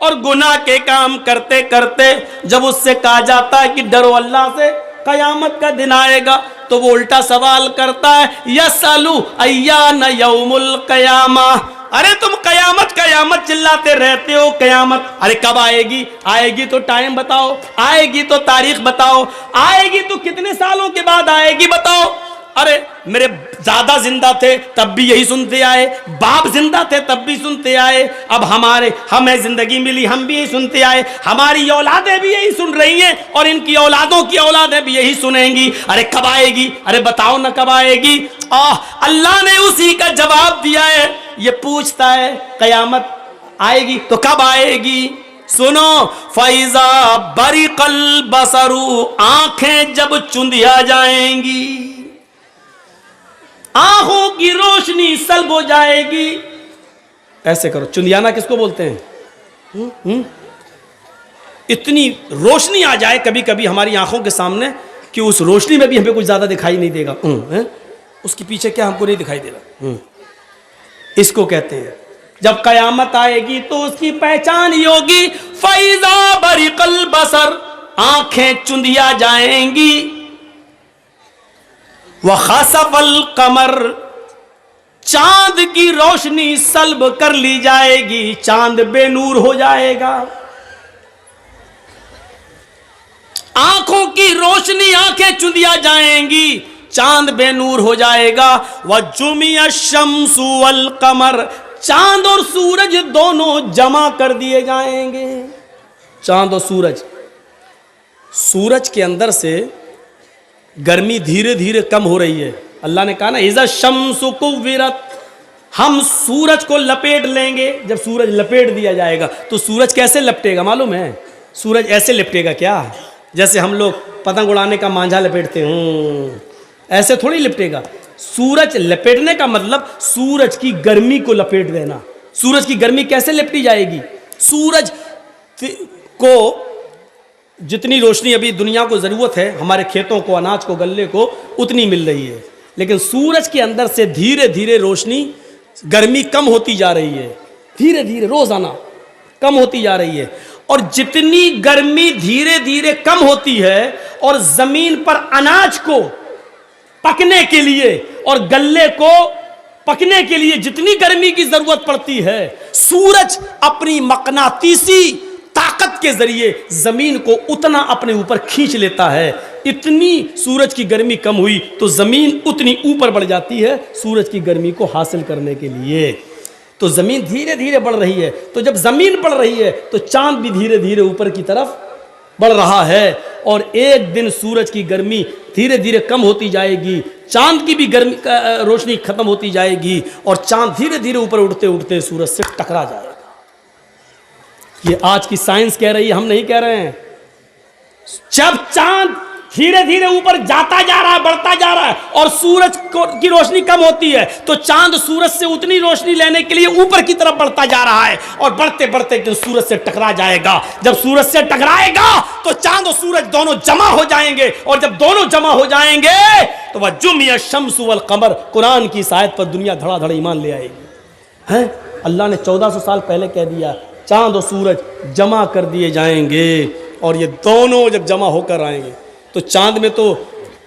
اور گناہ کے کام کرتے کرتے جب اس سے کہا جاتا ہے کہ ڈرو اللہ سے، قیامت کا دن آئے گا، تو وہ الٹا سوال کرتا ہے یسألو ایان یوم القیامہ، ارے تم قیامت قیامت چلاتے رہتے ہو، قیامت ارے کب آئے گی؟ آئے گی تو ٹائم بتاؤ، آئے گی تو تاریخ بتاؤ، آئے گی تو کتنے سالوں کے بعد آئے گی بتاؤ۔ ارے میرے دادا زندہ تھے تب بھی یہی سنتے آئے، باپ زندہ تھے تب بھی سنتے آئے، اب ہمیں زندگی ملی ہم بھی یہی سنتے آئے، ہماری اولادیں بھی یہی سن رہی ہیں اور ان کی اولادوں کی اولادیں بھی یہی سنیں گی، ارے کب آئے گی؟ ارے بتاؤ نہ کب آئے گی؟ اللہ نے اسی کا جواب دیا ہے۔ یہ پوچھتا ہے قیامت آئے گی تو کب آئے گی؟ سنو، فَإِذَا بَرِقَ الْبَصَرُ، آنکھیں جب چندیا جائیں گی، آنکھوں کی روشنی سلب ہو جائے گی۔ ایسے کرو، چندیانا کس کو بولتے ہیں؟ اتنی روشنی آ جائے کبھی کبھی ہماری آنکھوں کے سامنے کہ اس روشنی میں بھی ہمیں کچھ زیادہ دکھائی نہیں دے گا، اس کے پیچھے کیا ہم کو نہیں دکھائی دے گا، اس کو کہتے ہیں جب قیامت آئے گی تو اس کی پہچان ہی ہوگی۔ فَإِذَا بَرِقَ الْبَصَرُ، آنکھیں چندیا جائیں گی۔ وَخَسَفَ الْقَمَرُ، چاند کی روشنی سلب کر لی جائے گی، چاند بے نور ہو جائے گا۔ آنکھوں کی روشنی، آنکھیں چندیا جائیں گی، چاند بے نور ہو جائے گا۔ وَجُمِعَ الشَّمْسُ وَالْقَمَرُ، چاند اور سورج دونوں جمع کر دیے جائیں گے۔ چاند اور سورج، سورج کے اندر سے گرمی دھیرے دھیرے کم ہو رہی ہے۔ اللہ نے کہا نا اِذَا الشَّمْسُ كُوِّرَتْ، ہم سورج کو لپیٹ لیں گے۔ جب سورج لپیٹ دیا جائے گا تو سورج کیسے لپٹے گا معلوم ہے؟ سورج ایسے لپٹے گا کیا؟ جیسے ہم لوگ پتنگ اڑانے کا مانجھا لپیٹتے ہیں، ایسے تھوڑی لپٹے گا۔ سورج لپیٹنے کا مطلب سورج کی گرمی کو لپیٹ دینا۔ سورج کی گرمی کیسے لپٹی جائے گی؟ سورج کو جتنی روشنی ابھی دنیا کو ضرورت ہے، ہمارے کھیتوں کو، اناج کو، غلے کو، اتنی مل رہی ہے، لیکن سورج کے اندر سے دھیرے دھیرے روشنی، گرمی کم ہوتی جا رہی ہے، دھیرے دھیرے روزانہ کم ہوتی جا رہی ہے۔ اور جتنی گرمی دھیرے دھیرے کم ہوتی ہے اور زمین پر اناج کو پکنے کے لیے اور غلے کو پکنے کے لیے جتنی گرمی کی ضرورت پڑتی ہے، سورج اپنی مقناطیسی طاقت کے ذریعے زمین کو اتنا اپنے اوپر کھینچ لیتا ہے۔ اتنی سورج کی گرمی کم ہوئی تو زمین اتنی اوپر بڑھ جاتی ہے سورج کی گرمی کو حاصل کرنے کے لیے۔ تو زمین دھیرے دھیرے بڑھ رہی ہے، تو جب زمین بڑھ رہی ہے تو چاند بھی دھیرے دھیرے اوپر کی طرف بڑھ رہا ہے، اور ایک دن سورج کی گرمی دھیرے دھیرے کم ہوتی جائے گی، چاند کی بھی گرمی روشنی ختم ہوتی جائے گی، اور چاند دھیرے دھیرے اوپر اٹھتے اٹھتے سورج سے ٹکرا جائے گا۔ یہ آج کی سائنس کہہ رہی ہے، ہم نہیں کہہ رہے ہیں۔ جب چاند دھیرے دھیرے اوپر جاتا جا رہا ہے، بڑھتا جا رہا ہے، اور سورج کی روشنی کم ہوتی ہے، تو چاند سورج سے اتنی روشنی لینے کے لیے اوپر کی طرف بڑھتا جا رہا ہے، اور بڑھتے بڑھتے ایک دن سورج سے ٹکرا جائے گا۔ جب سورج سے ٹکرائے گا تو چاند اور سورج دونوں جمع ہو جائیں گے، اور جب دونوں جمع ہو جائیں گے تو وَجُمِعَ الشَّمْسُ وَالْقَمَرُ، قرآن کی اس آیت پر دنیا دھڑا دھڑ ایمان لے آئے گی۔ اللہ نے 1400 سال پہلے کہہ دیا چاند اور سورج جمع کر دیے جائیں گے، اور یہ دونوں جب جمع ہو کر آئیں گے تو چاند میں تو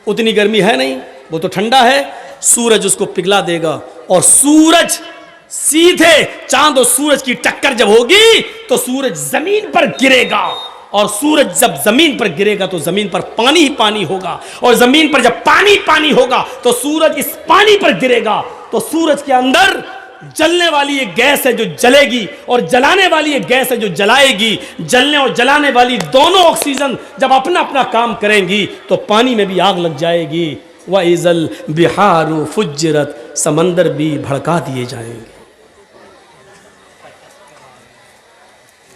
اتنی گرمی ہے نہیں، وہ تو ٹھنڈا ہے، سورج اس کو پگھلا دے گا، اور سورج سیدھے چاند اور سورج کی ٹکر جب ہوگی تو سورج زمین پر گرے گا، اور سورج جب زمین پر گرے گا تو زمین پر پانی ہی پانی ہوگا، اور زمین پر جب پانی پانی ہوگا تو سورج اس پانی پر گرے گا، تو سورج کے اندر جلنے والی ایک گیس ہے جو جلے گی، اور جلانے والی ایک گیس ہے جو جلائے گی۔ جلنے اور جلانے والی دونوں آکسیجن جب اپنا اپنا کام کریں گی تو پانی میں بھی آگ لگ جائے گی۔ وَإِذَا الْبِحَارُ فُجِّرَتْ، سمندر بھی بھڑکا دیے جائیں گے۔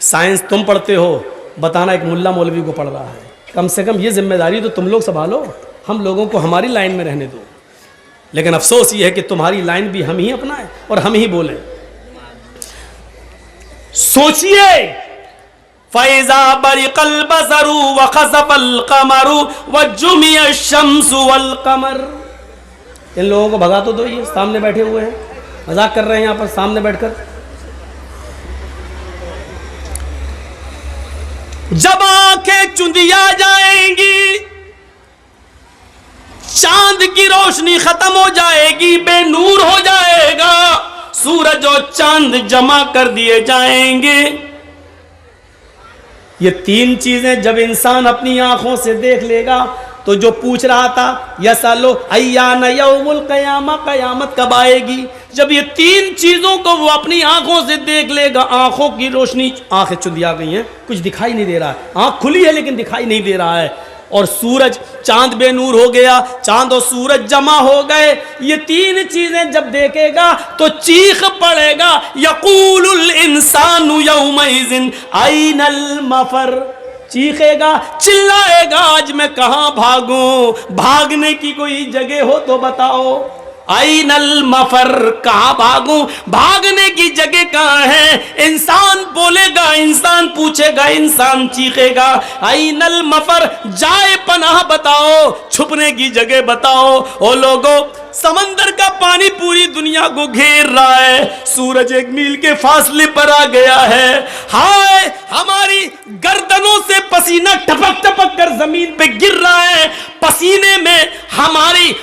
سائنس تم پڑھتے ہو، بتانا ایک ملا مولوی کو پڑھ رہا ہے، کم سے کم یہ ذمہ داری تو تم لوگ سنبھالو، ہم لوگوں کو ہماری لائن میں رہنے دو۔ لیکن افسوس یہ ہے کہ تمہاری لائن بھی ہم ہی اپنائیں اور ہم ہی بولیں۔ سوچئے فَإِذَا بَرِقَ الْبَصَرُ وَخَسَفَ الْقَمَرُ وَجُمِعَ الشَّمْسُ وَالْقَمَرُ۔ ان لوگوں کو بھگا تو دو، یہ سامنے بیٹھے ہوئے ہیں، مذاق کر رہے ہیں یہاں پر سامنے بیٹھ کر۔ جب آنکھیں چندیا جائیں گی، چاند کی روشنی ختم ہو جائے گی، بے نور ہو جائے گا، سورج اور چاند جمع کر دیے جائیں گے۔ یہ تین چیزیں جب انسان اپنی آنکھوں سے دیکھ لے گا تو جو پوچھ رہا تھا یسالو ایان یوم القیامہ، قیامت کب آئے گی، جب یہ تین چیزوں کو وہ اپنی آنکھوں سے دیکھ لے گا، آنکھوں کی روشنی، آنکھیں چندیا گئی ہیں، کچھ دکھائی نہیں دے رہا ہے، آنکھ کھلی ہے لیکن دکھائی نہیں دے رہا ہے، اور سورج، چاند بے نور ہو گیا، چاند اور سورج جمع ہو گئے، یہ تین چیزیں جب دیکھے گا تو چیخ پڑے گا، یقول الانسان یومئذ این المفر، چیخے گا، چلائے گا، آج میں کہاں بھاگوں، بھاگنے کی کوئی جگہ ہو تو بتاؤ، این المفر، کہاں بھاگوں، بھاگنے کی جگہ کہاں ہے، انسان بولے گا، انسان پوچھے گا، انسان چیخے گا، این المفر، جائے پناہ بتاؤ، چھپنے کی جگہ بتاؤ۔ او لوگوں، سمندر کا پانی پوری دنیا کو گھیر رہا ہے، سورج 1 میل کے فاصلے پر آ گیا ہے، ہائے ہماری گردنوں سے پسینہ ٹپک ٹپک کر زمین پہ گر رہا ہے، پسینے میں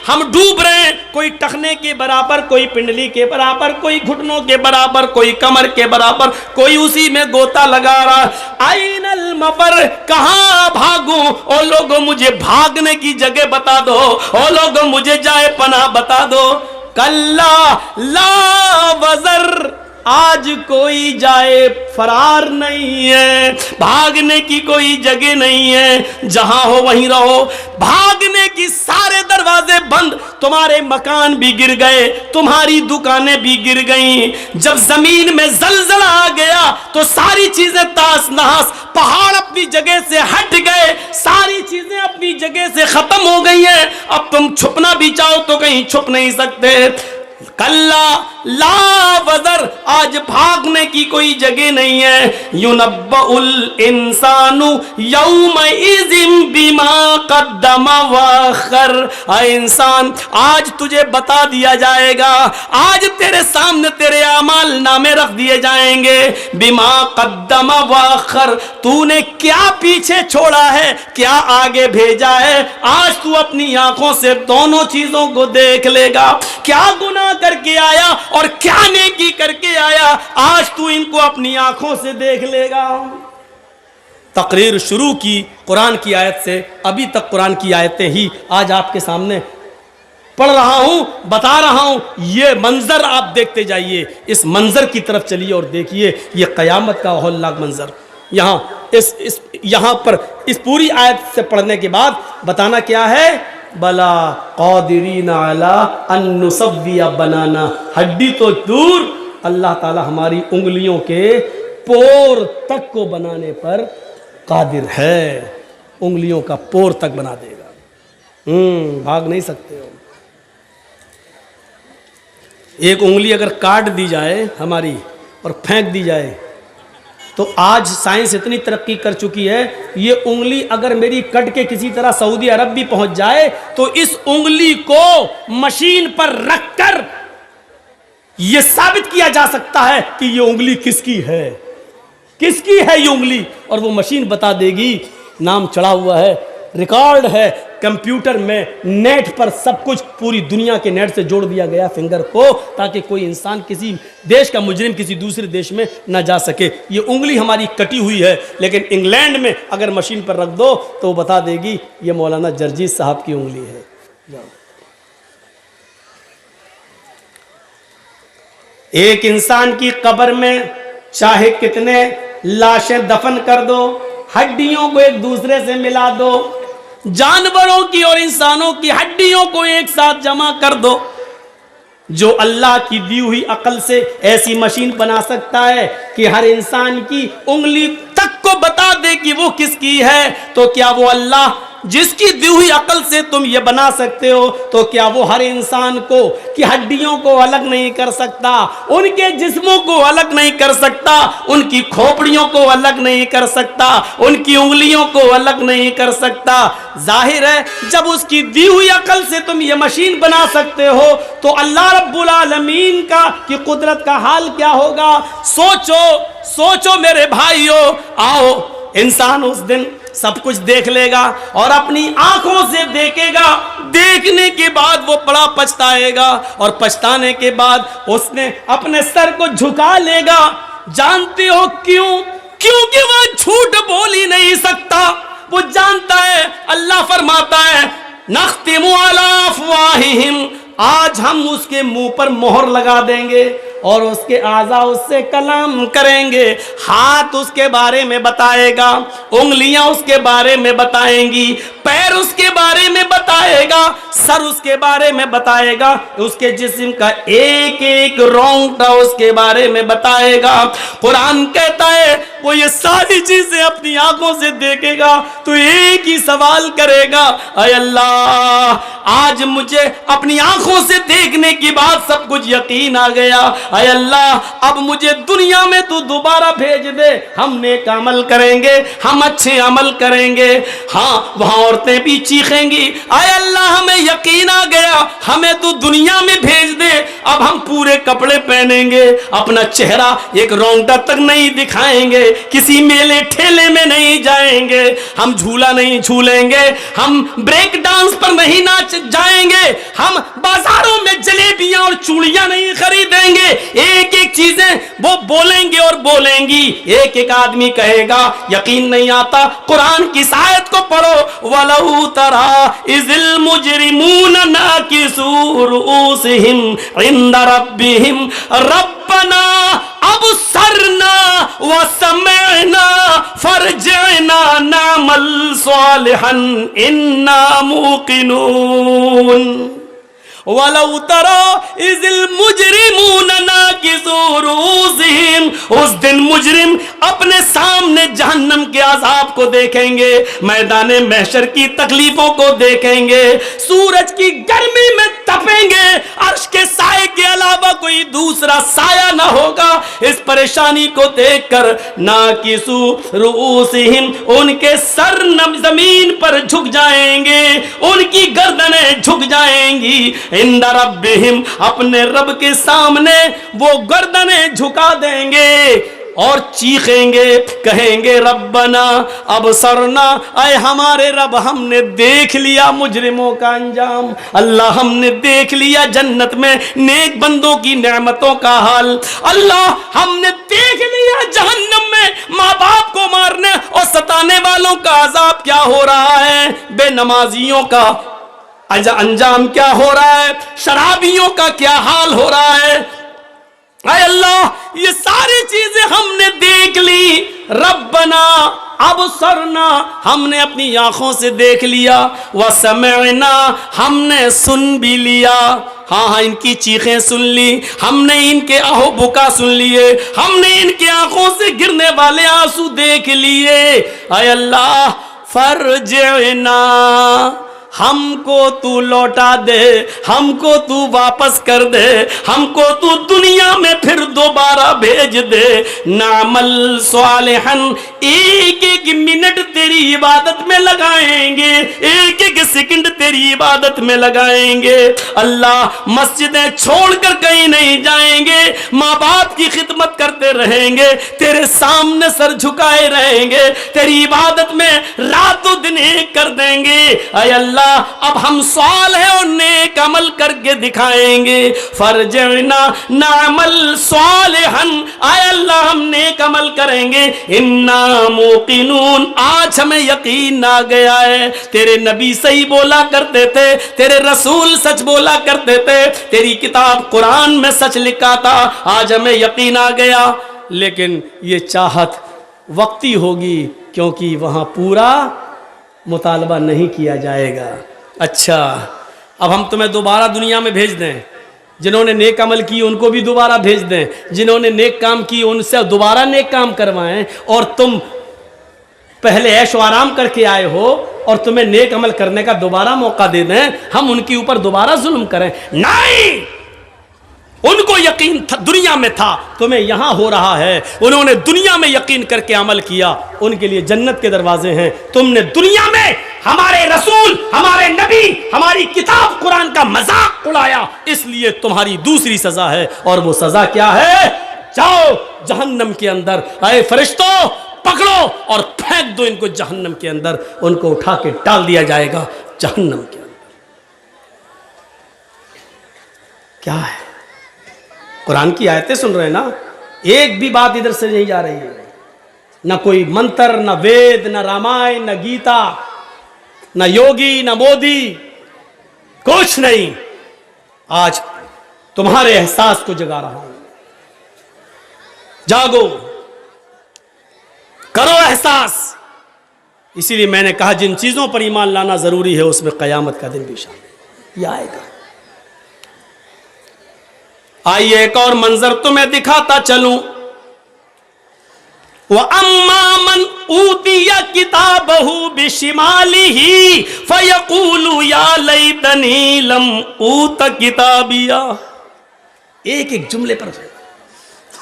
ہم ڈوب رہے ہیں، کوئی ٹخنے کے برابر، کوئی پنڈلی کے برابر، کوئی گھٹنوں کے برابر، کوئی کمر کے برابر، کوئی اسی میں گوتا لگا رہا، این المفر، کہاں بھاگوں، او لوگوں مجھے بھاگنے کی جگہ بتا دو، او لوگوں مجھے جائے پناہ بتا دو۔ کلا لا وزر، آج کوئی جائے فرار نہیں ہے، بھاگنے کی کوئی جگہ نہیں ہے، جہاں ہو وہیں رہو، بھاگنے کی سارے دروازے بند، تمہارے مکان بھی گر گئے، تمہاری دکانیں بھی گر گئیں، جب زمین میں زلزلہ آ گیا تو ساری چیزیں تاس نحاس، پہاڑ اپنی جگہ سے ہٹ گئے، ساری چیزیں اپنی جگہ سے ختم ہو گئی ہیں، اب تم چھپنا بھی چاہو تو کہیں چھپ نہیں سکتے۔ کلا لا وزر، آج بھاگنے کی کوئی جگہ نہیں ہے، ینبأ الانسان یومئذ بما قدم واخر، اے انسان آج تجھے بتا دیا جائے گا، آج تیرے سامنے تیرے اعمال نامے رکھ دیے جائیں گے، بما قدم واخر، تو نے کیا پیچھے چھوڑا ہے، کیا آگے بھیجا ہے، آج تو اپنی آنکھوں سے دونوں چیزوں کو دیکھ لے گا، کیا گناہ کر کے آیا اور کیا نیکی کر کے آیا، آج تو ان کو اپنی آنکھوں سے دیکھ لے گا۔ تقریر شروع کی قرآن کی آیت سے، ابھی تک قرآن کی آیتیں ہی آج آپ کے سامنے پڑھ رہا ہوں، بتا رہا ہوں، یہ منظر آپ دیکھتے جائیے، اس منظر کی طرف چلیے اور دیکھیے، یہ قیامت کا ہولناک منظر۔ یہاں پر اس پوری آیت سے پڑھنے کے بعد بتانا کیا ہے، بلا قادرین علی ان نسوی بنانا، ہڈی تو دور، اللہ تعالی ہماری انگلیوں کے پور تک کو بنانے پر قادر ہے، انگلیوں کا پور تک بنا دے گا، بھاگ نہیں سکتے ہو۔ ایک انگلی اگر کاٹ دی جائے ہماری اور پھینک دی جائے تو آج سائنس اتنی ترقی کر چکی ہے، یہ انگلی اگر میری کٹ کے کسی طرح سعودی عرب بھی پہنچ جائے تو اس انگلی کو مشین پر رکھ کر یہ ثابت کیا جا سکتا ہے کہ یہ انگلی کس کی ہے، کس کی ہے یہ انگلی، اور وہ مشین بتا دے گی، نام چڑھا ہوا ہے، ریکارڈ ہے کمپیوٹر میں، نیٹ پر سب کچھ پوری دنیا کے نیٹ سے جوڑ دیا گیا فنگر کو، تاکہ کوئی انسان کسی دیش کا مجرم کسی دوسرے دیش میں نہ جا سکے۔ یہ انگلی ہماری کٹی ہوئی ہے، لیکن انگلینڈ میں اگر مشین پر رکھ دو تو وہ بتا دے گی یہ مولانا جرجیت صاحب کی انگلی ہے۔ ایک انسان کی قبر میں چاہے کتنے لاشیں دفن کر دو، ہڈیوں کو ایک دوسرے سے ملا دو، جانوروں کی اور انسانوں کی ہڈیوں کو ایک ساتھ جمع کر دو، جو اللہ کی دی ہوئی عقل سے ایسی مشین بنا سکتا ہے کہ ہر انسان کی انگلی تک کو بتا دے کہ وہ کس کی ہے، تو کیا وہ اللہ جس کی دی ہوئی عقل سے تم یہ بنا سکتے ہو، تو کیا وہ ہر انسان کو کی ہڈیوں کو الگ نہیں کر سکتا، ان کے جسموں کو الگ نہیں کر سکتا، ان کی کھوپڑیوں کو الگ نہیں کر سکتا، ان کی انگلیوں کو الگ نہیں کر سکتا؟ ظاہر ہے جب اس کی دی ہوئی عقل سے تم یہ مشین بنا سکتے ہو تو اللہ رب العالمین کی قدرت کا حال کیا ہوگا؟ سوچو میرے بھائیو، آؤ انسان اس دن سب کچھ دیکھ لے گا اور اپنی آنکھوں سے دیکھے گا، دیکھنے کے بعد وہ بڑا پچھتائے گا، اور پچھتانے کے بعد اس نے اپنے سر کو جھکا لے گا۔ جانتے ہو کیوں؟ کیونکہ وہ جھوٹ بول ہی نہیں سکتا، وہ جانتا ہے اللہ فرماتا ہے نختم علی افواہہم، آج ہم اس کے منہ پر مہر لگا دیں گے اور اس کے اعضاء اس سے کلام کریں گے، ہاتھ اس کے بارے میں بتائے گا، انگلیاں اس کے بارے میں بتائیں گی، پیر اس کے بارے میں بتائے گا، سر اس کے بارے میں بتائے گا، اس کے جسم کا ایک ایک رونگٹا اس کے بارے میں بتائے گا۔ قرآن کہتا ہے وہ یہ ساری چیزیں اپنی آنکھوں سے دیکھے گا تو ایک ہی سوال کرے گا، اے اللہ آج مجھے اپنی آنکھوں سے دیکھنے کی بات سب کچھ یقین آ گیا، اے اللہ اب مجھے دنیا میں تو دوبارہ بھیج دے، ہم نیک عمل کریں گے، ہم اچھے عمل کریں گے۔ ہاں وہاں عورتیں بھی چیخیں گی، اے اللہ ہمیں یقین آ گیا، ہمیں تو دنیا میں بھیج دے، اب ہم پورے کپڑے پہنیں گے، اپنا چہرہ ایک رونگٹا تک نہیں دکھائیں گے، کسی میلے ٹھیلے میں نہیں جائیں گے، ہم جھولا نہیں جھولیں گے، ہم بریک ڈانس پر نہیں ناچ جائیں گے، ہم بازاروں میں جلیبیاں اور چوڑیاں نہیں خریدیں گے۔ ایک ایک چیزیں وہ بولیں گے اور بولیں گی، ایک ایک آدمی کہے گا یقین نہیں آتا، قرآن کی آیت کو پڑھو، وَلَوْ تَرَىٰ إِذِ الْمُجْرِمُونَ نَاكِسُو رُؤُوسِهِمْ عِنْدَ رَبِّهِمْ رَبَّنَا أَبْصَرْنَا وَسَمِعْنَا فَارْجِعْنَا نَعْمَلْ صَالِحًا إِنَّا مُوقِنُونَ۔ وَلَوْ تَرَىٰ إِذِ الْمُجْرِمُونَ نَاكِسُو رُؤُوسِهِمْ، اس دن مجرم اپنے سامنے جہنم کے عذاب کو دیکھیں گے، میدان محشر کی تکلیفوں کو دیکھیں گے، سورج کی گرمی میں تپیں گے، عرش کے سائے کے علاوہ کوئی دوسرا سایہ نہ ہوگا۔ اس پریشانی کو دیکھ کر ناکسو رؤوسہم، ان کے سر زمین پر جھک جائیں گے، ان کی گردنیں جھک جائیں گی، عند ربہم، اپنے رب کے سامنے وہ گردنیں جھکا دیں گے اور چیخیں گے، کہیں گے ربنا ابصرنا، اے ہمارے رب ہم نے دیکھ لیا مجرموں کا انجام، اللہ ہم نے دیکھ لیا جنت میں نیک بندوں کی نعمتوں کا حال، اللہ ہم نے دیکھ لیا جہنم میں ماں باپ کو مارنے اور ستانے والوں کا عذاب کیا ہو رہا ہے، بے نمازیوں کا انجام کیا ہو رہا ہے، شرابیوں کا کیا حال ہو رہا ہے۔ اے اللہ یہ ساری چیزیں ہم نے دیکھ لی، ربنا ابصرنا، ہم نے اپنی آنکھوں سے دیکھ لیا، وسمعنا، ہم نے سن بھی لیا، ہاں ان کی چیخیں سن لی، ہم نے ان کے آہو بکا سن لیے، ہم نے ان کی آنکھوں سے گرنے والے آنسو دیکھ لیے، اے اللہ فرجعنا، ہم کو تو لوٹا دے، ہم کو تو واپس کر دے، ہم کو تو دنیا میں پھر دوبارہ بھیج دے، نعمل صالحا، ایک ایک منٹ تیری عبادت میں لگائیں گے، ایک ایک سیکنڈ تیری عبادت میں لگائیں گے، اللہ مسجدیں چھوڑ کر کہیں نہیں جائیں گے، ماں باپ کی خدمت کرتے رہیں گے، تیرے سامنے سر جھکائے رہیں گے، تیری عبادت میں رات و دن ایک کر دیں گے، اے اللہ اب ہم صالح اور نیک عمل کر کے دکھائیں گے، فرجعنا نعمل صالحا، اے اللہ ہم نیک عمل کریں گے، انا موقنون، آج ہمیں یقین آ گیا ہے، تیرے نبی صحیح بولا کرتے تھے، تیرے رسول سچ بولا کرتے تھے، تیری کتاب قرآن میں سچ لکھا تھا، آج ہمیں یقین آ گیا، لیکن یہ چاہت وقتی ہوگی کیونکہ وہاں پورا مطالبہ نہیں کیا جائے گا۔ اچھا اب ہم تمہیں دوبارہ دنیا میں بھیج دیں، جنہوں نے نیک عمل کی ان کو بھی دوبارہ بھیج دیں، جنہوں نے نیک کام کی ان سے دوبارہ نیک کام کروائیں، اور تم پہلے عیش و آرام کر کے آئے ہو اور تمہیں نیک عمل کرنے کا دوبارہ موقع دے دیں، ہم ان کے اوپر دوبارہ ظلم کریں؟ نہیں، ان کو یقین تھا دنیا میں تھا، تمہیں یہاں ہو رہا ہے، انہوں نے دنیا میں یقین کر کے عمل کیا، ان کے لیے جنت کے دروازے ہیں، تم نے دنیا میں ہمارے رسول، ہمارے نبی، ہماری کتاب قرآن کا مذاق اڑایا، اس لیے تمہاری دوسری سزا ہے، اور وہ سزا کیا ہے؟ جاؤ جہنم کے اندر، اے فرشتوں پکڑو اور پھینک پھینک دو ان کو جہنم کے اندر، ان کو اٹھا کے ڈال دیا جائے گا جہنم کے اندر۔ کیا ہے؟ قرآن کی آیتیں سن رہے ہیں نا، ایک بھی بات ادھر سے نہیں جا رہی ہے، نہ کوئی منتر، نہ وید، نہ رامائن، نہ گیتا، نہ یوگی، نہ مودی، کچھ نہیں۔ آج تمہارے احساس کو جگا رہا ہوں، جاگو، کرو احساس۔ اسی لیے میں نے کہا جن چیزوں پر ایمان لانا ضروری ہے اس میں قیامت کا دن بھی شامل ہے، یہ آئے گا۔ آئیے ایک اور منظر تمہیں دکھاتا چلوں۔ وَأَمَّا مَنْ أُوتِيَ كِتَابَهُ بِشِمَالِهِ فَيَقُولُ يَا لَيْتَنِي لَمْ أُوتَ كِتَابِيَهْ۔ ایک ایک جملے پر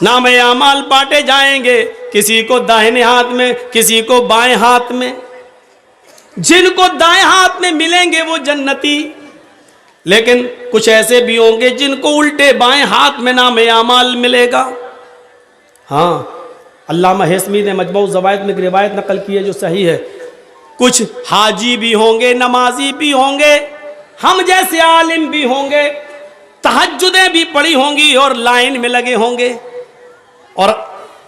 نام اعمال بانٹے جائیں گے، کسی کو داہنے ہاتھ میں، کسی کو بائیں ہاتھ میں۔ جن کو دائیں ہاتھ میں ملیں گے وہ جنتی، لیکن کچھ ایسے بھی ہوں گے جن کو الٹے بائیں ہاتھ میں نام اعمال ملے گا۔ ہاں، علامہ ہیثمی نے مجموع الزوائد میں ایک روایت نقل کی ہے جو صحیح ہے، کچھ حاجی بھی ہوں گے، نمازی بھی ہوں گے، ہم جیسے عالم بھی ہوں گے، تہجدیں بھی پڑھی ہوں گی اور لائن میں لگے ہوں گے اور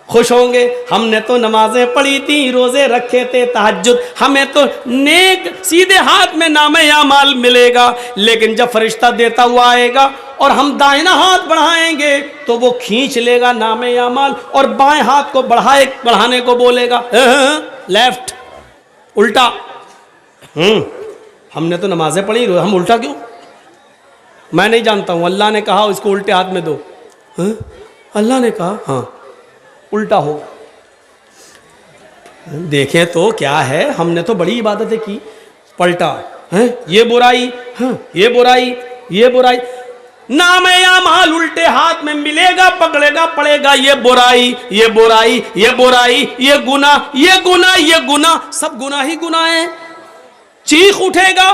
خوش ہوں گے، ہم نے تو نمازیں پڑھی تھیں، روزے رکھے تھے، تہجد، ہمیں تو نیک سیدھے ہاتھ میں نام اعمال ملے گا۔ لیکن جب فرشتہ دیتا ہوا آئے گا اور ہم دائنا ہاتھ بڑھائیں گے تو وہ کھینچ لے گا نام اعمال اور بائیں ہاتھ کو بڑھانے کو بولے گا لیفٹ، الٹا۔ ہم نے تو نمازیں پڑھی، ہم الٹا کیوں؟ میں نہیں جانتا ہوں، اللہ نے کہا اس کو الٹے ہاتھ میں دو۔ اللہ نے کہا ہاں الٹا ہوگا۔ دیکھیں تو کیا ہے، ہم نے تو بڑی عبادتیں کی، پلٹا، یہ برائی، یہ برائی، یہ برائی، نام اعمال الٹے ہاتھ میں ملے گا، پکڑے گا، پڑے گا، یہ برائی، یہ برائی، یہ برائی، یہ گناہ، یہ گناہ، یہ گناہ، سب گناہ ہی گناہ ہیں۔ چیخ اٹھے گا،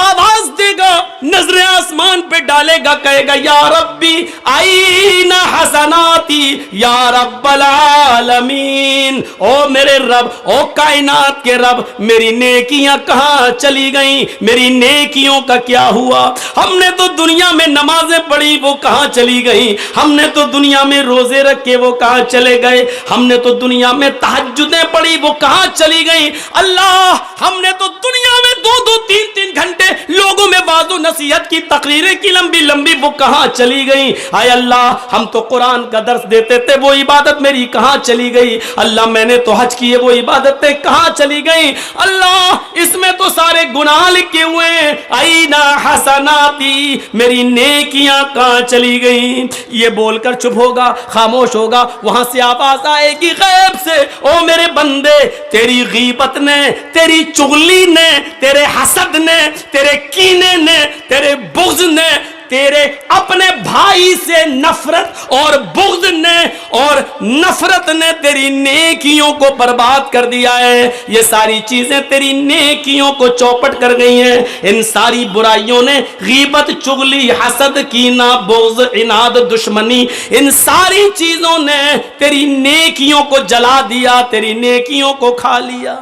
آواز دے گا، نظر آسمان پہ ڈالے گا، کہے گا یا ربی آئین حسناتی یا رب العالمین، او میرے رب، او کائنات کے رب، میری نیکیاں کہاں چلی گئیں، میری نیکیوں کا کیا ہوا؟ ہم نے تو دنیا میں نمازیں پڑھی، وہ کہاں چلی گئیں؟ ہم نے تو دنیا میں روزے رکھے، وہ کہاں چلے گئے؟ ہم نے تو دنیا میں تہجدیں پڑھی، وہ کہاں چلی گئیں؟ اللہ، ہم نے تو دنیا میں 2-3 گھنٹے لوگوں میں واعظ و نصیحت کی تقریریں کی لمبی لمبی، وہ کہاں چلی گئیں؟ اے اللہ، ہم تو قرآن کا درس دیتے تھے، وہ عبادت میری کہاں چلی گئی؟ اللہ، میں نے تو حج کیے، وہ عبادتیں کہاں چلی گئیں؟ اللہ، اس میں تو سارے گناہ لکھے ہوئے ہیں، اینا حسناتی، میری نیکیاں کہاں چلی گئیں؟ یہ بول کر چپ ہوگا، خاموش ہوگا، وہاں سے آواز آئے گی غیب سے، او میرے بندے، تیری غیبت نے، تیری چغلی نے، تیرے حسد نے، تیرے کینے نے، تیرے بغض نے، تیرے اپنے بھائی سے نفرت اور بغض نے اور نفرت نے تیری نیکیوں کو برباد کر دیا ہے۔ یہ ساری چیزیں تیری نیکیوں کو چوپٹ کر گئی ہیں۔ ان ساری برائیوں نے، غیبت، چغلی، حسد، کینہ، بغض، عناد، دشمنی، ان ساری چیزوں نے تیری نیکیوں کو جلا دیا، تیری نیکیوں کو کھا لیا۔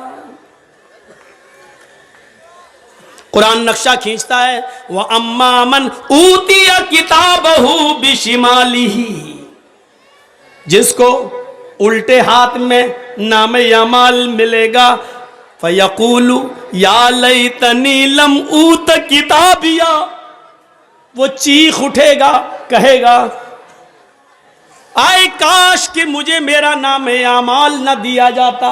قرآن نقشہ کھینچتا ہے، وَأَمَّا مَنْ أُوتِيَ كِتَابَهُ بِشِمَالِهِ، جس کو الٹے ہاتھ میں نام اعمال ملے گا، فَيَقُولُ يَا لَيْتَنِي لَمْ أُوتَ كِتَابِيَهْ، وہ چیخ اٹھے گا، کہے گا اے کاش کہ مجھے میرا نام اعمال نہ دیا جاتا،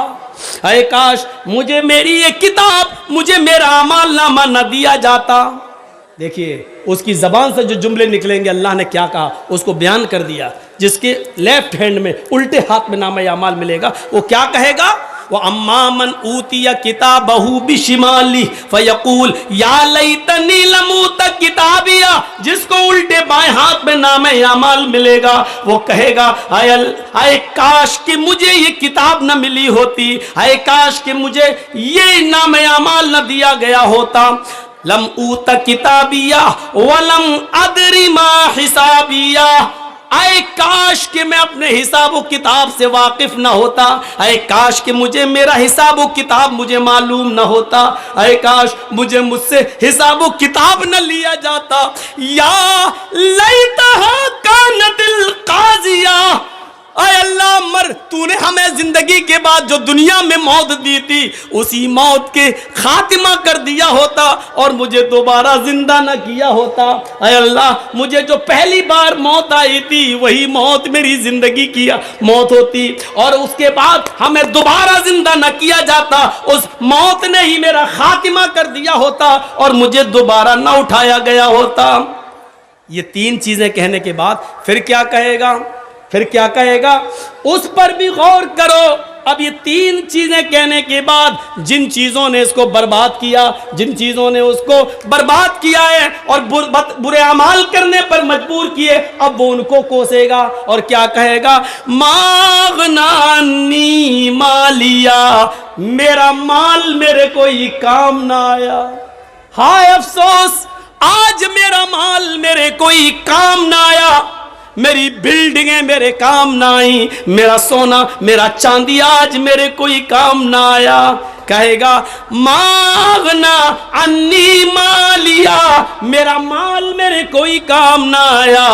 اے کاش مجھے میری یہ کتاب، مجھے میرا اعمال نامہ نہ دیا جاتا۔ دیکھیے اس کی زبان سے جو جملے نکلیں گے، اللہ نے کیا کہا اس کو بیان کر دیا۔ جس کے لیفٹ ہینڈ میں، الٹے ہاتھ میں نام اعمال ملے گا، وہ کیا کہے گا؟ وَأَمَّا مَنْ أُوتِيَ كِتَابَهُ بِشِمَالِهِ فَيَقُولُ يَا لَيْتَنِي لَمْ أُوتَ كِتَابِيَهْ، جس کو الٹے بائیں ہاتھ میں نام اعمال ملے گا، وہ کہے گا اے کاش کہ مجھے یہ کتاب نہ ملی ہوتی، اے کاش کہ مجھے یہ نام اعمال نہ دیا گیا ہوتا۔ لَمْ أُوتَ كِتَابِيَهْ وَلَمْ أَدْرِ مَا حِسَابِيَهْ، اے کاش کہ میں اپنے حساب و کتاب سے واقف نہ ہوتا، اے کاش کہ مجھے میرا حساب و کتاب مجھے معلوم نہ ہوتا، اے کاش مجھ سے حساب و کتاب نہ لیا جاتا. یا لیتہا کانت القاضیہ، اے اللہ تو نے ہمیں زندگی کے بعد جو دنیا میں موت دی تھی اسی موت کے خاتمہ کر دیا ہوتا اور مجھے دوبارہ زندہ نہ کیا ہوتا. اے اللہ مجھے جو پہلی بار موت آئی تھی وہی موت میری زندگی کی موت ہوتی، اور اس کے بعد ہمیں دوبارہ زندہ نہ کیا جاتا، اس موت نے ہی میرا خاتمہ کر دیا ہوتا اور مجھے دوبارہ نہ اٹھایا گیا ہوتا. یہ تین چیزیں کہنے کے بعد پھر کیا کہے گا؟ پھر کیا کہے گا اس پر بھی غور کرو. اب یہ تین چیزیں کہنے کے بعد جن چیزوں نے اس کو برباد کیا، جن چیزوں نے اس کو برباد کیا ہے اور برے اعمال کرنے پر مجبور کیے، اب وہ ان کو کوسے گا اور کیا کہے گا؟ ماغنانی مالیا، میرا مال میرے کوئی کام نہ آیا. ہائے افسوس، آج میرا مال میرے کوئی کام نہ آیا، میری بلڈنگیں میرے کام نہ آئیں، میرا سونا میرا چاندی آج میرے کوئی کام نہ آیا. کہے گا ماغنا انی مالیا، میرا مال میرے کوئی کام نہ آیا.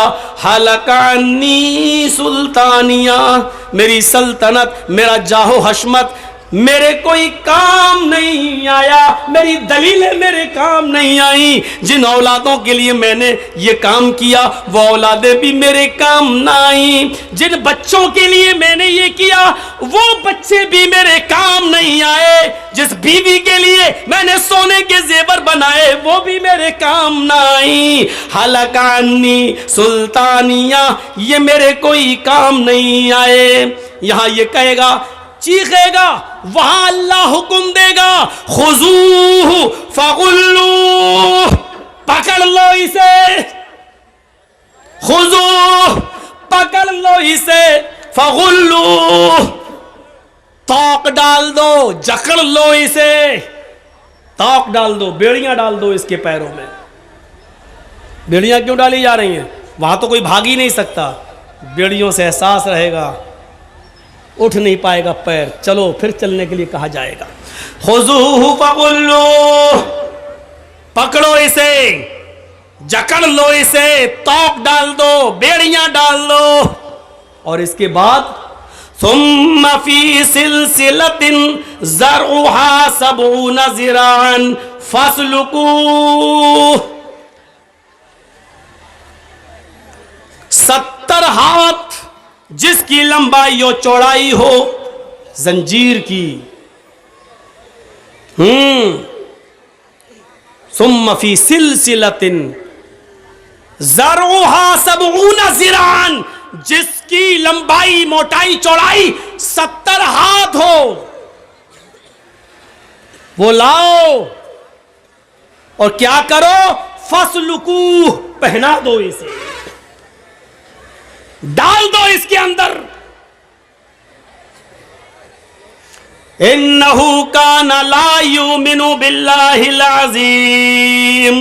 حلق انی سلطانیہ، میری سلطنت میرا جاہ و حشمت میرے کوئی کام نہیں آیا، میری دلیلیں میرے کام نہیں آئیں. جن اولادوں کے لیے میں نے یہ کام کیا وہ اولادیں بھی میرے کام نہ آئیں. جن بچوں کے لیے میں نے یہ کیا وہ بچے بھی میرے کام نہیں آئے. جس بیوی کے لیے میں نے سونے کے زیور بنائے وہ بھی میرے کام نہ آئیں. حلق انی سلطانیہ، یہ میرے کوئی کام نہیں آئے. یہاں یہ کہے گا، چیخے گا، وہاں اللہ حکم دے گا خذوہ فغلوہ، پکڑ لو اسے، خذوہ پکڑ لو اسے، فغلوہ توق ڈال دو، جکڑ لو اسے، توق ڈال دو، بیڑیاں ڈال دو اس کے پیروں میں. بیڑیاں کیوں ڈالی جا رہی ہیں؟ وہاں تو کوئی بھاگ ہی نہیں سکتا، بیڑیوں سے احساس رہے گا، اٹھ نہیں پائے گا پیر، چلو پھر چلنے کے لیے کہا جائے گا. خذوہ فغلوہ، پکڑو اسے، جکڑ لو اسے، توق ڈال دو، بیڑیاں ڈال دو. اور اس کے بعد ثم فی سلسلۃ ذرعھا 70 ذراعا فاسلکوہ، 70 ہاتھ جس کی لمبائی و چوڑائی ہو زنجیر کی. ثم فی سلسلۃ ذرعھا 70 ذراعا، جس کی لمبائی موٹائی چوڑائی 70 ہاتھ ہو، وہ لاؤ اور کیا کرو؟ فاسلکوہ، پہنا دو اسے، ڈال دو اس کے اندر. انہ کان لا یؤمن باللہ العظیم،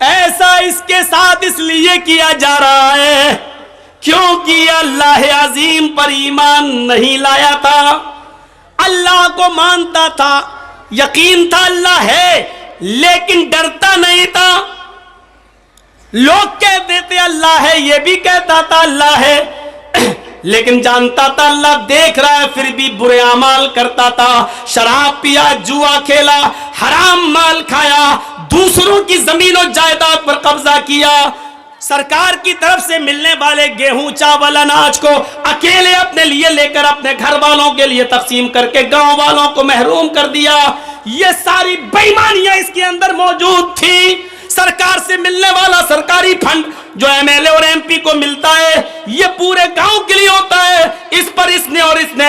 ایسا اس کے ساتھ اس لیے کیا جا رہا ہے کیونکہ اللہ عظیم پر ایمان نہیں لایا تھا. اللہ کو مانتا تھا، یقین تھا اللہ ہے، لیکن ڈرتا نہیں تھا. لوگ کہتے تھے اللہ ہے، یہ بھی کہتا تھا اللہ ہے، لیکن جانتا تھا اللہ دیکھ رہا ہے، پھر بھی برے اعمال کرتا تھا. شراب پیا، جوا کھیلا، حرام مال کھایا، دوسروں کی زمین و جائیداد پر قبضہ کیا، سرکار کی طرف سے ملنے والے گیہوں چاول اناج کو اکیلے اپنے لیے لے کر اپنے گھر والوں کے لیے تقسیم کر کے گاؤں والوں کو محروم کر دیا. یہ ساری بے ایمانیاں اس کے اندر موجود تھی. سرکار سے ملنے والا سرکاری فنڈ جو ایم ایل اے اور ایم پی کو ملتا ہے یہ پورے گاؤں کے لیے ہوتا ہے. اس پر اس نے اور اس نے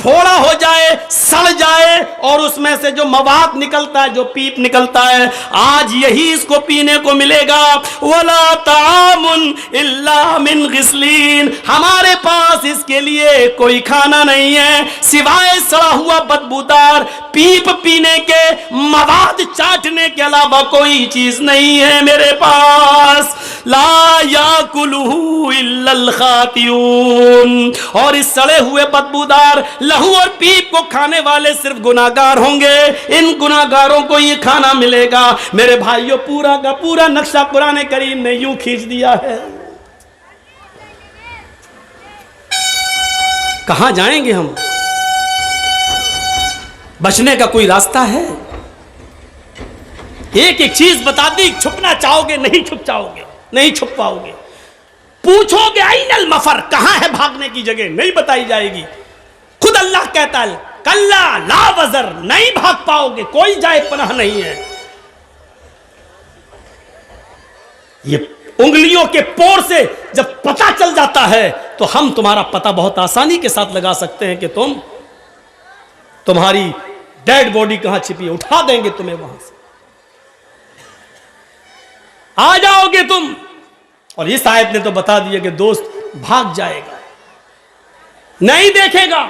پھوڑا ہو جائے, سڑ جائے, اور اس میں سے جو مواد نکلتا ہے, جو پیپ نکلتا ہے, آج یہی اس کو پینے کو ملے گا. وَلَا طَعَامٌ إِلَّا مِنْ غِسْلِينَ, ہمارے پاس اس کے لیے کوئی کھانا نہیں ہے سوائے سڑا ہوا بدبودار پیپ پینے کے, مواد چاٹنے کے علاوہ کوئی چیز نہیں ہے میرے پاس. لا یاکلہ الا الخاطئون, اور اس سڑے ہوئے بدبودار لہو اور پیپ کو کھانے والے صرف گناہگار ہوں گے. ان گناہگاروں کو یہ کھانا ملے گا. میرے بھائیوں, پورا کا پورا نقشہ قرآن کریم نے یوں کھینچ دیا ہے. کہاں جائیں گے ہم؟ بچنے کا کوئی راستہ ہے؟ ایک ایک چیز بتا دی, چھپنا چاہو گے نہیں چھپ چاہو گے, نہیں چھپ پاؤ گے. پوچھو گے این المفر, کہاں ہے بھاگنے کی جگہ, نہیں بتائی جائے گی. خود اللہ کہتا ہے کلا لا وزر, نہیں بھاگ پاؤ گے, کوئی جائے پناہ نہیں ہے. یہ انگلیوں کے پور سے جب پتہ چل جاتا ہے تو ہم تمہارا پتہ بہت آسانی کے ساتھ لگا سکتے ہیں کہ تمہاری ڈیڈ باڈی کہاں چھپی ہے, اٹھا دیں گے تمہیں وہاں سے, آ جاؤ گے تم. اور اس آیت نے تو بتا دیا کہ دوست بھاگ جائے گا, نہیں دیکھے گا.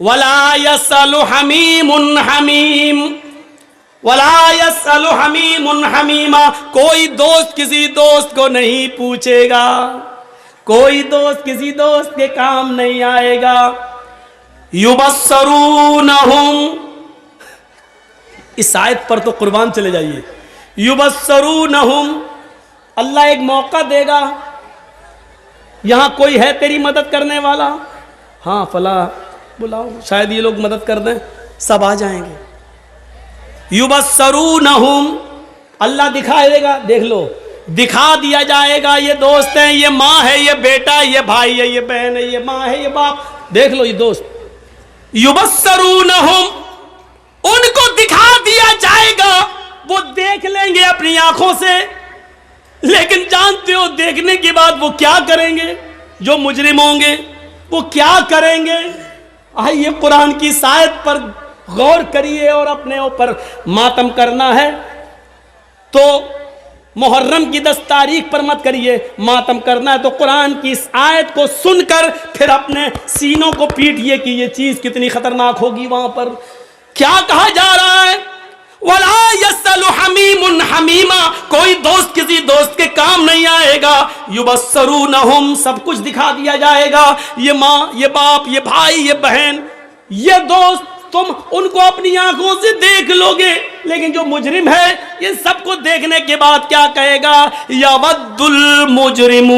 وَلَا يَسْأَلُ حَمِيمٌ حَمِيمٌ, وَلَا يَسْأَلُ حَمِيمٌ حَمِيمًا, کوئی دوست کسی دوست کو نہیں پوچھے گا, کوئی دوست کسی دوست کے کام نہیں آئے گا. يُبَصَّرُونَهُمْ, اس آیت پر تو قربان چلے جائیے. يُبَصَّرُونَهُمْ, اللہ ایک موقع دے گا. یہاں کوئی ہے تیری مدد کرنے والا؟ ہاں فلاں بلاؤ, شاید یہ لوگ مدد کر دیں, سب آ جائیں گے. یبصرونہم, اللہ دکھائے گا, دیکھ لو, دکھا دیا جائے گا, یہ دوست ہیں, یہ ماں ہے, یہ بیٹا, یہ بھائی ہے, یہ بہن ہے, یہ ماں ہے, یہ باپ, دیکھ لو یہ دوست. یبصرونہم, ان کو دکھا دیا جائے گا, وہ دیکھ لیں گے اپنی آنکھوں سے, لیکن جانتے ہو دیکھنے کے بعد وہ کیا کریں گے؟ جو مجرم ہوں گے وہ کیا کریں گے؟ آئیے قرآن کی آیت پر غور کریے, اور اپنے اوپر ماتم کرنا ہے تو محرم کی 10 تاریخ پر مت کریے. ماتم کرنا ہے تو قرآن کی اس آیت کو سن کر پھر اپنے سینوں کو پیٹیے کہ یہ چیز کتنی خطرناک ہوگی. وہاں پر کیا کہا جا رہا ہے؟ وَلَا يَسْأَلُ حَمِيمٌ حَمِيمًا, کوئی دوست کسی دوست کے کام نہیں آئے گا. يُبَصَّرُونَهُمْ, سب کچھ دکھا دیا جائے گا, یہ ماں, یہ باپ, یہ بھائی, یہ بہن, یہ دوست, تم ان کو اپنی آنکھوں سے دیکھ لو گے, لیکن جو مجرم ہے یہ سب کو دیکھنے کے بعد کیا کہے گا؟ یَوَدُّ الْمُجْرِمُ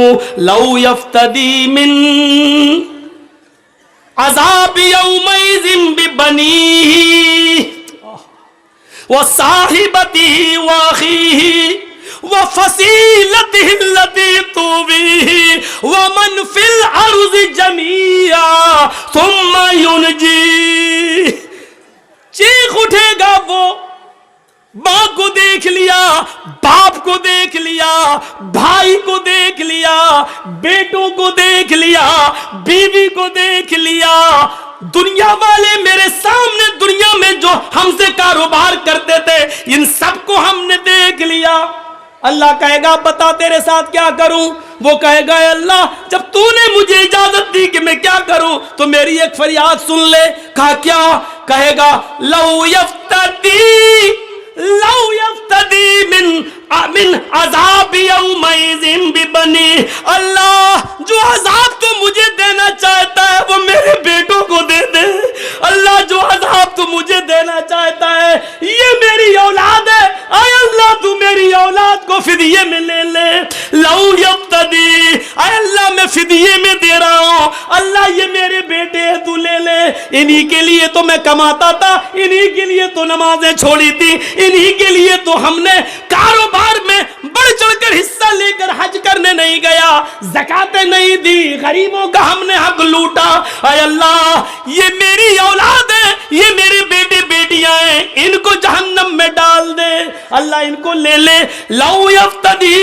لَوْ يَفْتَدِي مِنْ عَذَابِ يَوْمَئِذٍ بِبَنِيهِ وَصَاحِبَتِهِ وَأَخِيهِ وَفَصِيلَتِهِ الَّتِي تُؤْوِيهِ وَمَنْ فِي الْأَرْضِ جَمِيعًا ثُمَّ يُنْجِيهِ. چیخ اٹھے گا وہ, ماں کو دیکھ لیا, باپ کو دیکھ لیا, بھائی کو دیکھ لیا, بیٹوں کو دیکھ لیا, بیوی کو دیکھ لیا, دنیا والے میرے سامنے دنیا میں جو ہم سے کاروبار کرتے تھے ان سب کو ہم نے دیکھ لیا. اللہ کہے گا بتا تیرے ساتھ کیا کروں؟ وہ کہے گا اے اللہ جب تو نے مجھے اجازت دی کہ میں کیا کروں تو میری ایک فریاد سن لے. کہا کیا؟ کہے گا لو یفتدی من عذاب یومئذ ببنی, اللہ جو عذاب تو مجھے دینا چاہتا ہے وہ میرے بیٹوں کو دے دے. اللہ جو عذاب تو مجھے دینا چاہتا ہے یہ میری اولاد ہے, اے اللہ تو میری اولاد کو فدیے میں لے لے. لو یفتدی, اے اللہ میں فدیے میں دے رہا ہوں, اللہ یہ میرے بیٹے ہیں تو لے لے. انہی کے لیے تو میں کماتا تھا, انہی کے لیے تو نمازیں چھوڑی تھی, انہی کے لیے تو ہم نے کاروبار میں بڑھ چڑھ کر حصہ لے کر حج کرنے نہیں گیا, زکاتیں نہیں دی, غریبوں کا ہم نے حق لوٹا. اے اللہ یہ میری اولاد ہے, یہ میرے بیٹے بیٹیاں ہیں, ان کو جہنم میں ڈال دے. اللہ ان کو لے لے. لو یفتدی,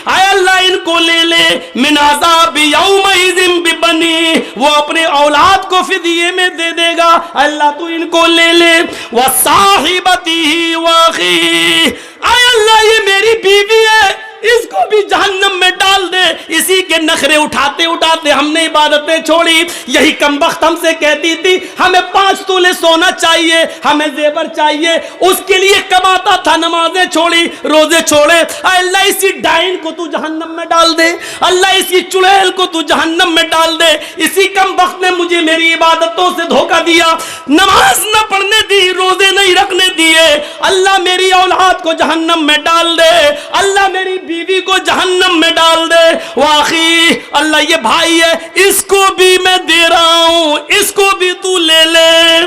اے اللہ ان کو لے لے من عذاب یومئذ ببنی قربانی، وہ اپنے اولاد کو فدیے میں دے دے گا، اللہ تو ان کو لے لے۔ وصاحبتہ واخیہ، اے اللہ یہ میری بیوی ہے، اس کو بھی جہنم میں ڈال دے۔ اسی کے نخرے اٹھاتے اٹھاتے ہم نے عبادتیں چھوڑی۔ یہی کمبخت ہم سے کہتی تھی ہمیں 5 تولے سونا چاہیے، ہمیں زیور چاہیے، اس کے لیے کماتا تھا، نمازیں چھوڑی، روزے چھوڑے۔ اے اللہ اسی ڈائن کو تو جہنم میں ڈال دے، اللہ اسی چڑیل کو تو جہنم میں ڈال دے۔ اسی کمبخت نے مجھے میری عبادتوں سے دھوکہ دیا، نماز نہ پڑھنے دی، روزے نہیں رکھنے دیے۔ اللہ میری اولاد کو جہنم میں ڈال دے، اللہ میری بیوی کو جہنم میں ڈال دے۔ واخی، اللہ یہ بھائی ہے، اس کو بھی میں دے رہا ہوں، اس کو بھی تو لے لے،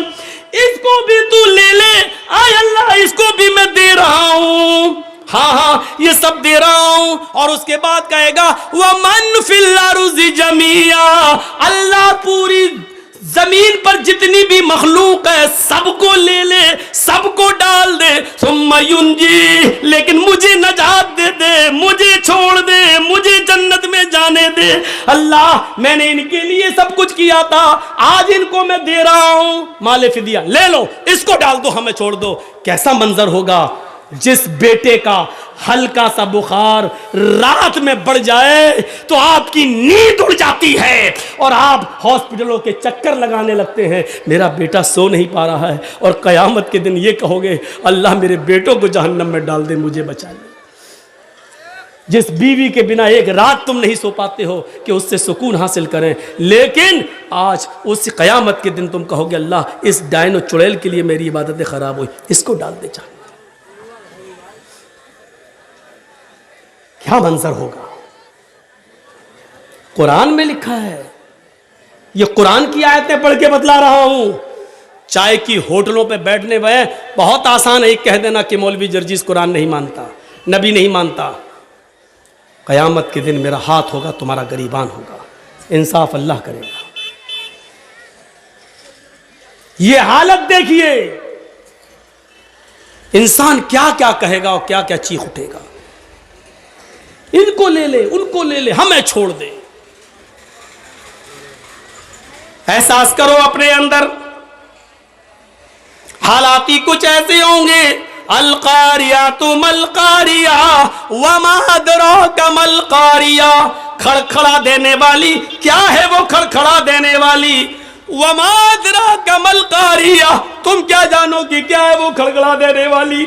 اس کو بھی تو لے لے، آئے اللہ اس کو بھی میں دے رہا ہوں، ہاں یہ سب دے رہا ہوں۔ اور اس کے بعد کہے گا وَمَنْ فِي الْأَرْضِ جَمِيعًا، اللہ پوری زمین پر جتنی بھی مخلوق ہے سب کو لے لے، سب کو ڈال دے۔ ثم ينجی، لیکن مجھے نجات دے دے، مجھے چھوڑ دے، مجھے جنت میں جانے دے۔ اللہ میں نے ان کے لیے سب کچھ کیا تھا، آج ان کو میں دے رہا ہوں، مال فدیہ لے لو، اس کو ڈال دو، ہمیں چھوڑ دو۔ کیسا منظر ہوگا جس بیٹے کا ہلکا سا بخار رات میں بڑھ جائے تو آپ کی نیند اڑ جاتی ہے اور آپ ہاسپٹلوں کے چکر لگانے لگتے ہیں، میرا بیٹا سو نہیں پا رہا ہے، اور قیامت کے دن یہ کہو گے اللہ میرے بیٹوں کو جہنم میں ڈال دے، مجھے بچا لے۔ جس بیوی کے بنا ایک رات تم نہیں سو پاتے ہو کہ اس سے سکون حاصل کریں، لیکن آج اس قیامت کے دن تم کہو گے اللہ اس ڈائن و چڑیل کے لیے میری عبادتیں خراب ہوئی، اس کو ڈال دے جہنم۔ کیا منظر ہوگا؟ قرآن میں لکھا ہے، یہ قرآن کی آیتیں پڑھ کے بتلا رہا ہوں۔ چائے کی ہوٹلوں پہ بیٹھنے میں بہت آسان ہے ایک کہہ دینا کہ مولوی جرجیز قرآن نہیں مانتا، نبی نہیں مانتا۔ قیامت کے دن میرا ہاتھ ہوگا، تمہارا گریبان ہوگا، انصاف اللہ کرے گا۔ یہ حالت دیکھیے، انسان کیا کیا کہے گا اور کیا کیا چیخ اٹھے گا، ان کو لے لے، ان کو لے لے، ہمیں چھوڑ دے۔ احساس کرو اپنے اندر، حالاتی کچھ ایسے ہوں گے، القاریات ملقاریہ وما ادراک ملقاریہ، کھڑکھڑا دینے والی، کیا ہے وہ کھڑکھڑا دینے والی؟ وما ادراک ملقاریہ، تم کیا جانو کہ کیا ہے وہ کھڑکھڑا دینے والی؟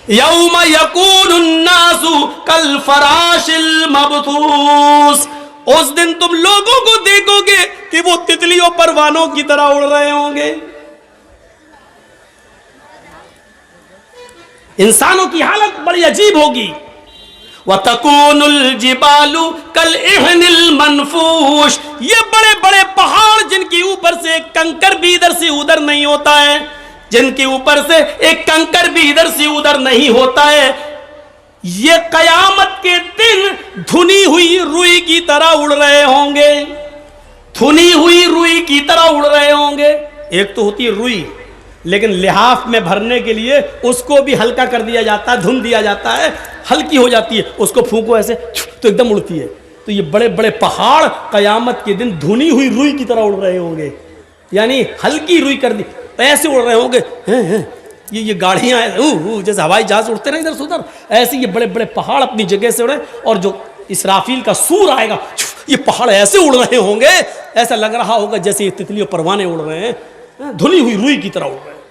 یوم یکون الناس کالفراش المبثوث، اس دن تم لوگوں کو دیکھو گے کہ وہ تتلیوں پروانوں کی طرح اڑ رہے ہوں گے۔ انسانوں کی حالت بڑی عجیب ہوگی۔ وَتَكُونُ الْجِبَالُ كَالْإِحْنِ الْمَنْفُوشِ، یہ بڑے بڑے پہاڑ جن کے اوپر سے ایک کنکر بھی ادھر سے ادھر نہیں ہوتا ہے، جن کے اوپر سے ایک کنکر بھی ادھر سے ادھر نہیں ہوتا ہے، یہ قیامت کے دن دھنی ہوئی روئی کی طرح اڑ رہے ہوں گے، دھنی ہوئی روئی کی طرح اڑ رہے ہوں گے۔ ایک تو ہوتی ہے روئی، لیکن لحاف میں بھرنے کے لیے اس کو بھی ہلکا کر دیا جاتا ہے، دھن دیا جاتا ہے، ہلکی ہو جاتی ہے، اس کو پھونکو ایسے تو ایک دم اڑتی ہے۔ تو یہ بڑے بڑے پہاڑ قیامت کے دن دھنی ہوئی روئی کی طرح اڑ رہے ہوں گے، یعنی ہلکی روئی کر دی، ایسے اڑ رہے ہوں گے۔ یہ گاڑیاں جیسے ہوائی جہاز اڑتے ہیں ادھر سے ادھر، ایسے یہ بڑے بڑے پہاڑ اپنی جگہ سے اڑے، اور جو اسرافیل کا سور آئے گا یہ پہاڑ ایسے اڑ رہے ہوں گے، ایسا لگ رہا ہوگا جیسے یہ تتلی اور پروانے اڑ رہے ہیں، دھلی ہوئی روئی کی طرح اڑ رہے ہیں۔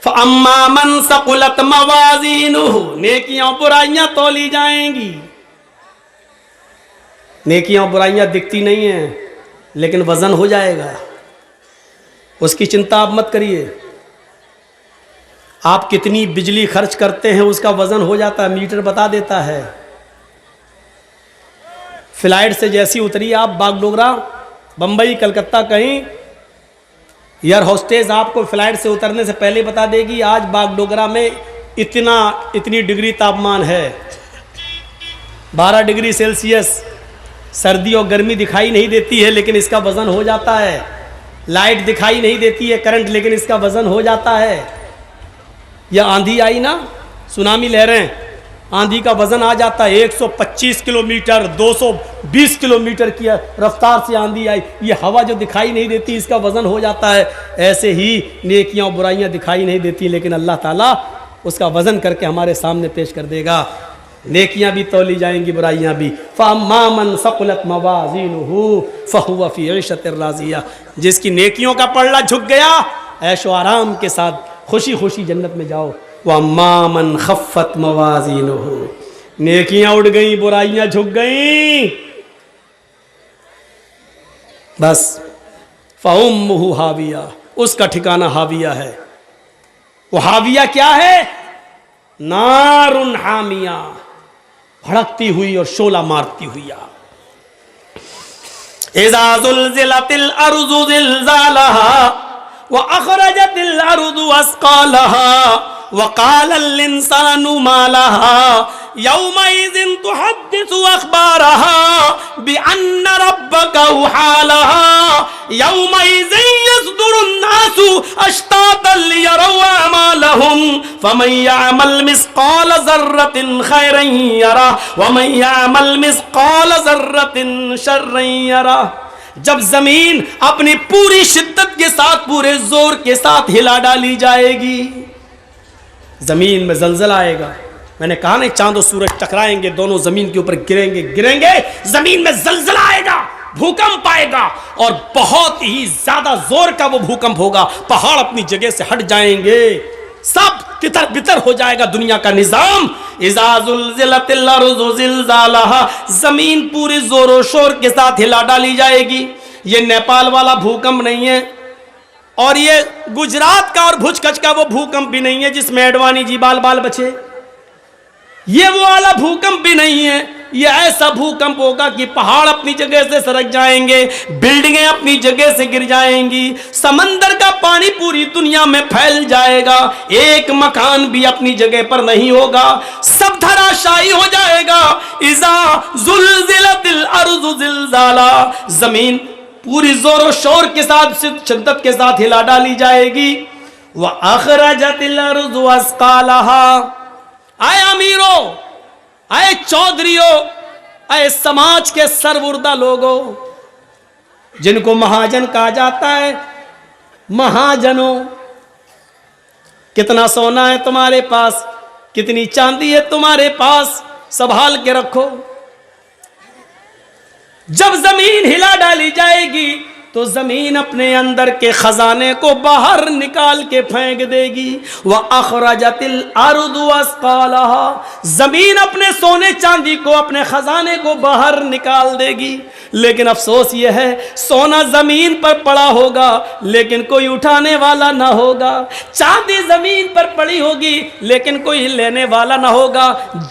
فَأَمَّا مَنْ ثَقُلَتْ مَوَازِينُهُ، نیکیاں برائیاں تولی جائیں گی۔ نیکیاں برائیاں دکھتی نہیں ہیں لیکن وزن ہو جائے گا، اس کی چنتا آپ مت کریے۔ آپ کتنی بجلی خرچ کرتے ہیں اس کا وزن ہو جاتا ہے، میٹر بتا دیتا ہے۔ فلائٹ سے جیسی اتری آپ باگڈوگرا، بمبئی، کلکتہ کہیں، ایئر ہوسٹیس آپ کو فلائٹ سے اترنے سے پہلے بتا دے گی آج باگڈوگرا میں اتنی ڈگری تاپمان ہے، 12 ڈگری سیلسیس، سردی اور گرمی دکھائی نہیں دیتی ہے لیکن اس کا وزن ہو جاتا ہے، لائٹ دکھائی نہیں دیتی ہے، کرنٹ، لیکن اس کا وزن ہو جاتا ہے۔ یا آندھی آئی نا، سونامی لہریں، آندھی کا وزن آ جاتا ہے 125 کلومیٹر 220 کلومیٹر کی رفتار سے آندھی آئی، یہ ہوا جو دکھائی نہیں دیتی اس کا وزن ہو جاتا ہے. ایسے ہی نیکیاں اور برائیاں دکھائی نہیں دیتی لیکن اللہ تعالیٰ اس کا وزن کر کے ہمارے سامنے پیش کر دے گا. نیکیاں بھی تولی جائیں گی، برائیاں بھی. فَأَمَّا مَنْ ثَقُلَتْ مَوَازِينُهُ فَهُوَ فِي عِيشَةٍ رَاضِيَةٍ، جس کی نیکیوں کا پلڑا جھک گیا عیش و آرام کے ساتھ خوشی خوشی جنت میں جاؤ. وَأَمَّا مَنْ خَفَّتْ مَوَازِينُهُ، نیکیاں اڑ گئیں برائیاں جھک گئیں، بس فَأُمُّهُ ہاویہ، اس کا ٹھکانہ ہاویہ ہے. وہ ہاویہ کیا ہے؟ نار حامیہ، بھڑکتی ہوئی اور شعلہ مارتی ہوئی آگ. اذا زلزلت الارض زلزالها واخرجت الارض اثقالها وقال الانسان ما لها يومئذ تحدث اخبارها بان ربك اوحى لها يومئذ يصدر الناس اشتاتا ليروا اعمالهم فمن يعمل مثقال ذرة خيرا يره ومن يعمل مثقال ذرة شرا يره. جب زمین اپنی پوری شدت کے ساتھ پورے زور کے ساتھ ہلا ڈالی جائے گی، زمین میں زلزلہ آئے گا. میں نے کہا نہیں چاند و سورج ٹکرائیں گے، دونوں زمین کے اوپر گریں گے، زمین میں زلزلہ آئے گا، بھوکمپ آئے گا اور بہت ہی زیادہ زور کا وہ بھوکمپ ہوگا. پہاڑ اپنی جگہ سے ہٹ جائیں گے، سب تتر بتر ہو جائے گا دنیا کا نظام. اذا زلزلت الارض زلزالها، زمین پوری زور و شور کے ساتھ ہلا ڈالی جائے گی. یہ نیپال والا بھوکمپ نہیں ہے اور یہ گجرات کا اور بھوج کچھ کا وہ بھوکمپ بھی نہیں ہے جس میں ایڈوانی جی بال بچے. یہ وہ والا بھوکمپ بھی نہیں ہے. یہ ایسا بھوکمپ ہوگا کہ پہاڑ اپنی جگہ سے سرک جائیں گے، بلڈنگیں اپنی جگہ سے گر جائیں گی، سمندر کا پانی پوری دنیا میں پھیل جائے گا، ایک مکان بھی اپنی جگہ پر نہیں ہوگا، سب دھراشائی ہو جائے گا. اذا زلزلت الارض زلزالها، زمین پوری زور و شور کے ساتھ شدت کے ساتھ ہلا ڈالی جائے گی. وَأَخْرَجَتِ الْأَرْضُ أَثْقَالَهَا. اے امیروں، اے چودھریوں، اے سماج کے سربردہ لوگوں جن کو مہاجن کہا جاتا ہے، مہاجنوں، کتنا سونا ہے تمہارے پاس، کتنی چاندی ہے تمہارے پاس، سنبھال کے رکھو. جب زمین ہلا ڈالی جائے گی تو زمین اپنے اندر کے خزانے کو باہر نکال کے پھینک دے گی. وَأَخْرَجَتِ الْأَرْضُ أَثْقَالَهَا، زمین اپنے سونے چاندی کو، اپنے خزانے کو باہر نکال دے گی. لیکن افسوس یہ ہے سونا زمین پر پڑا ہوگا لیکن کوئی اٹھانے والا نہ ہوگا، چاندی زمین پر پڑی ہوگی لیکن کوئی لینے والا نہ ہوگا.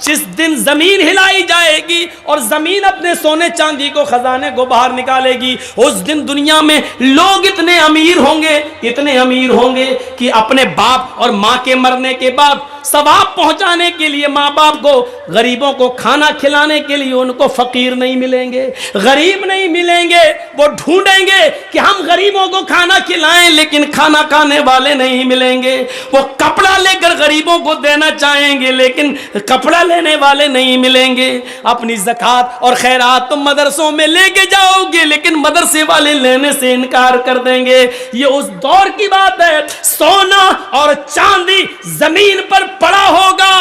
جس دن زمین ہلائی جائے گی اور زمین اپنے سونے چاندی کو، خزانے کو باہر نکالے گی، اس دن دنیا میں لوگ اتنے امیر ہوں گے کہ اپنے باپ اور ماں کے مرنے کے بعد ثواب پہنچانے کے لیے ماں باپ کو، غریبوں کو کھانا کھلانے کے لیے ان کو فقیر نہیں ملیں گے، غریب نہیں ملیں گے. وہ ڈھونڈیں گے کہ ہم غریبوں کو کھانا کھلائیں لیکن کھانا کھانے والے نہیں ملیں گے. وہ کپڑا لے کر غریبوں کو دینا چاہیں گے لیکن کپڑا لینے والے نہیں ملیں گے. اپنی زکوٰۃ اور خیرات تم مدرسوں میں لے کے جاؤ گے لیکن مدرسے والے لینے سے انکار کر دیں گے. یہ اس دور کی بات ہے. سونا اور چاندی زمین پر پڑا ہوگا.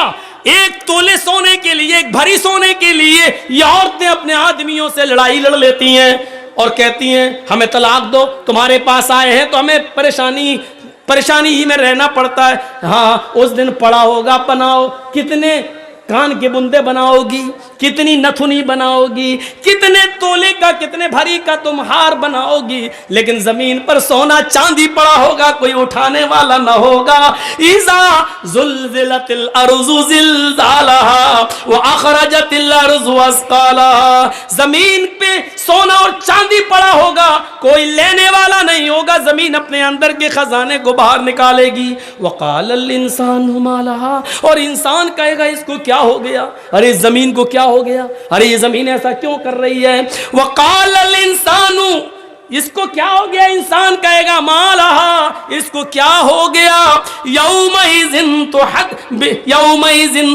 ایک تولے سونے کے لیے، ایک بھری سونے کے لیے یہ عورتیں اپنے آدمیوں سے لڑائی لڑ لیتی ہیں اور کہتی ہیں ہمیں طلاق دو، تمہارے پاس آئے ہیں تو ہمیں پریشانی ہی میں رہنا پڑتا ہے. ہاں اس دن پڑا ہوگا، بناؤ، کتنے کان کے بندے بناؤ گی، کتنی نتھنی بناؤ گی، کتنے تولے کا، کتنے بھری کا تم ہار بناؤ گی، لیکن زمین پر سونا چاندی پڑا ہوگا، کوئی اٹھانے والا نہ ہوگا. اذا زلزلت الارض زلزالها واخرجت الارض اثقالها، زمین پہ سونا اور چاندی پڑا ہوگا، کوئی لینے والا نہیں ہوگا، زمین اپنے اندر کے خزانے کو باہر نکالے گی. وقال الانسان ما لها، اور انسان کہے گا اس کو کیا ہو گیا، ارے زمین کو کیا ہو گیا، ارے یہ زمین ایسا کیوں کر رہی ہے. وقال الانسان، اس کو کیا ہو گیا؟ انسان کہے گا مالہ، اس کو کیا ہو گیا؟ یومئذ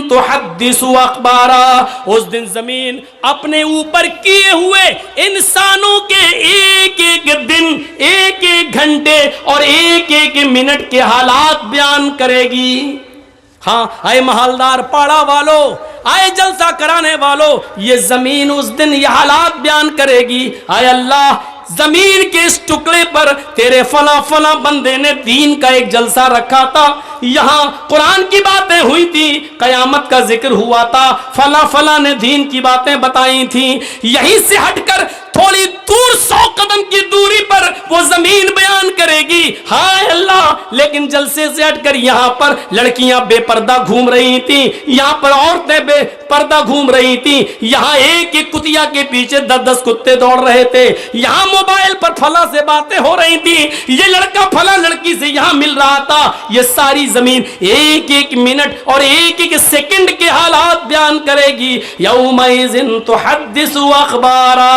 تحدث اخبارا، اس دن زمین اپنے اوپر کیے ہوئے انسانوں کے ایک ایک دن، ایک ایک گھنٹے اور ایک ایک منٹ کے حالات بیان کرے گی۔ ہاں اے محلدار پاڑا والو، آئے جلسہ کرانے والو، یہ زمین اس دن یہ حالات بیان کرے گی، اے اللہ زمین کے اس ٹکڑے پر تیرے فلاں فلاں بندے نے دین کا ایک جلسہ رکھا تھا، یہاں قرآن کی باتیں ہوئی تھی، قیامت کا ذکر ہوا تھا، فلاں فلاں نے دین کی باتیں بتائی تھیں، یہیں سے ہٹ کر تھوڑی دور 100 قدم کی دوری پر وہ زمین بیان کرے گی، ہائے اللہ لیکن جلسے سے ہٹ کر یہاں پر لڑکیاں بے پردہ گھوم رہی تھیں، یہاں پر عورتیں بے پردہ گھوم رہی تھیں، یہاں ایک ایک کتیا کے پیچھے 10 کتے دوڑ رہے تھے، یہاں موبائل پر فلاں سے باتیں ہو رہی تھیں، یہ لڑکا فلاں لڑکی سے یہاں مل رہا تھا، یہ ساری زمین ایک ایک منٹ اور ایک ایک سیکنڈ کے حالات بیان کرے گی۔ یومئذ تحدث اخبارا،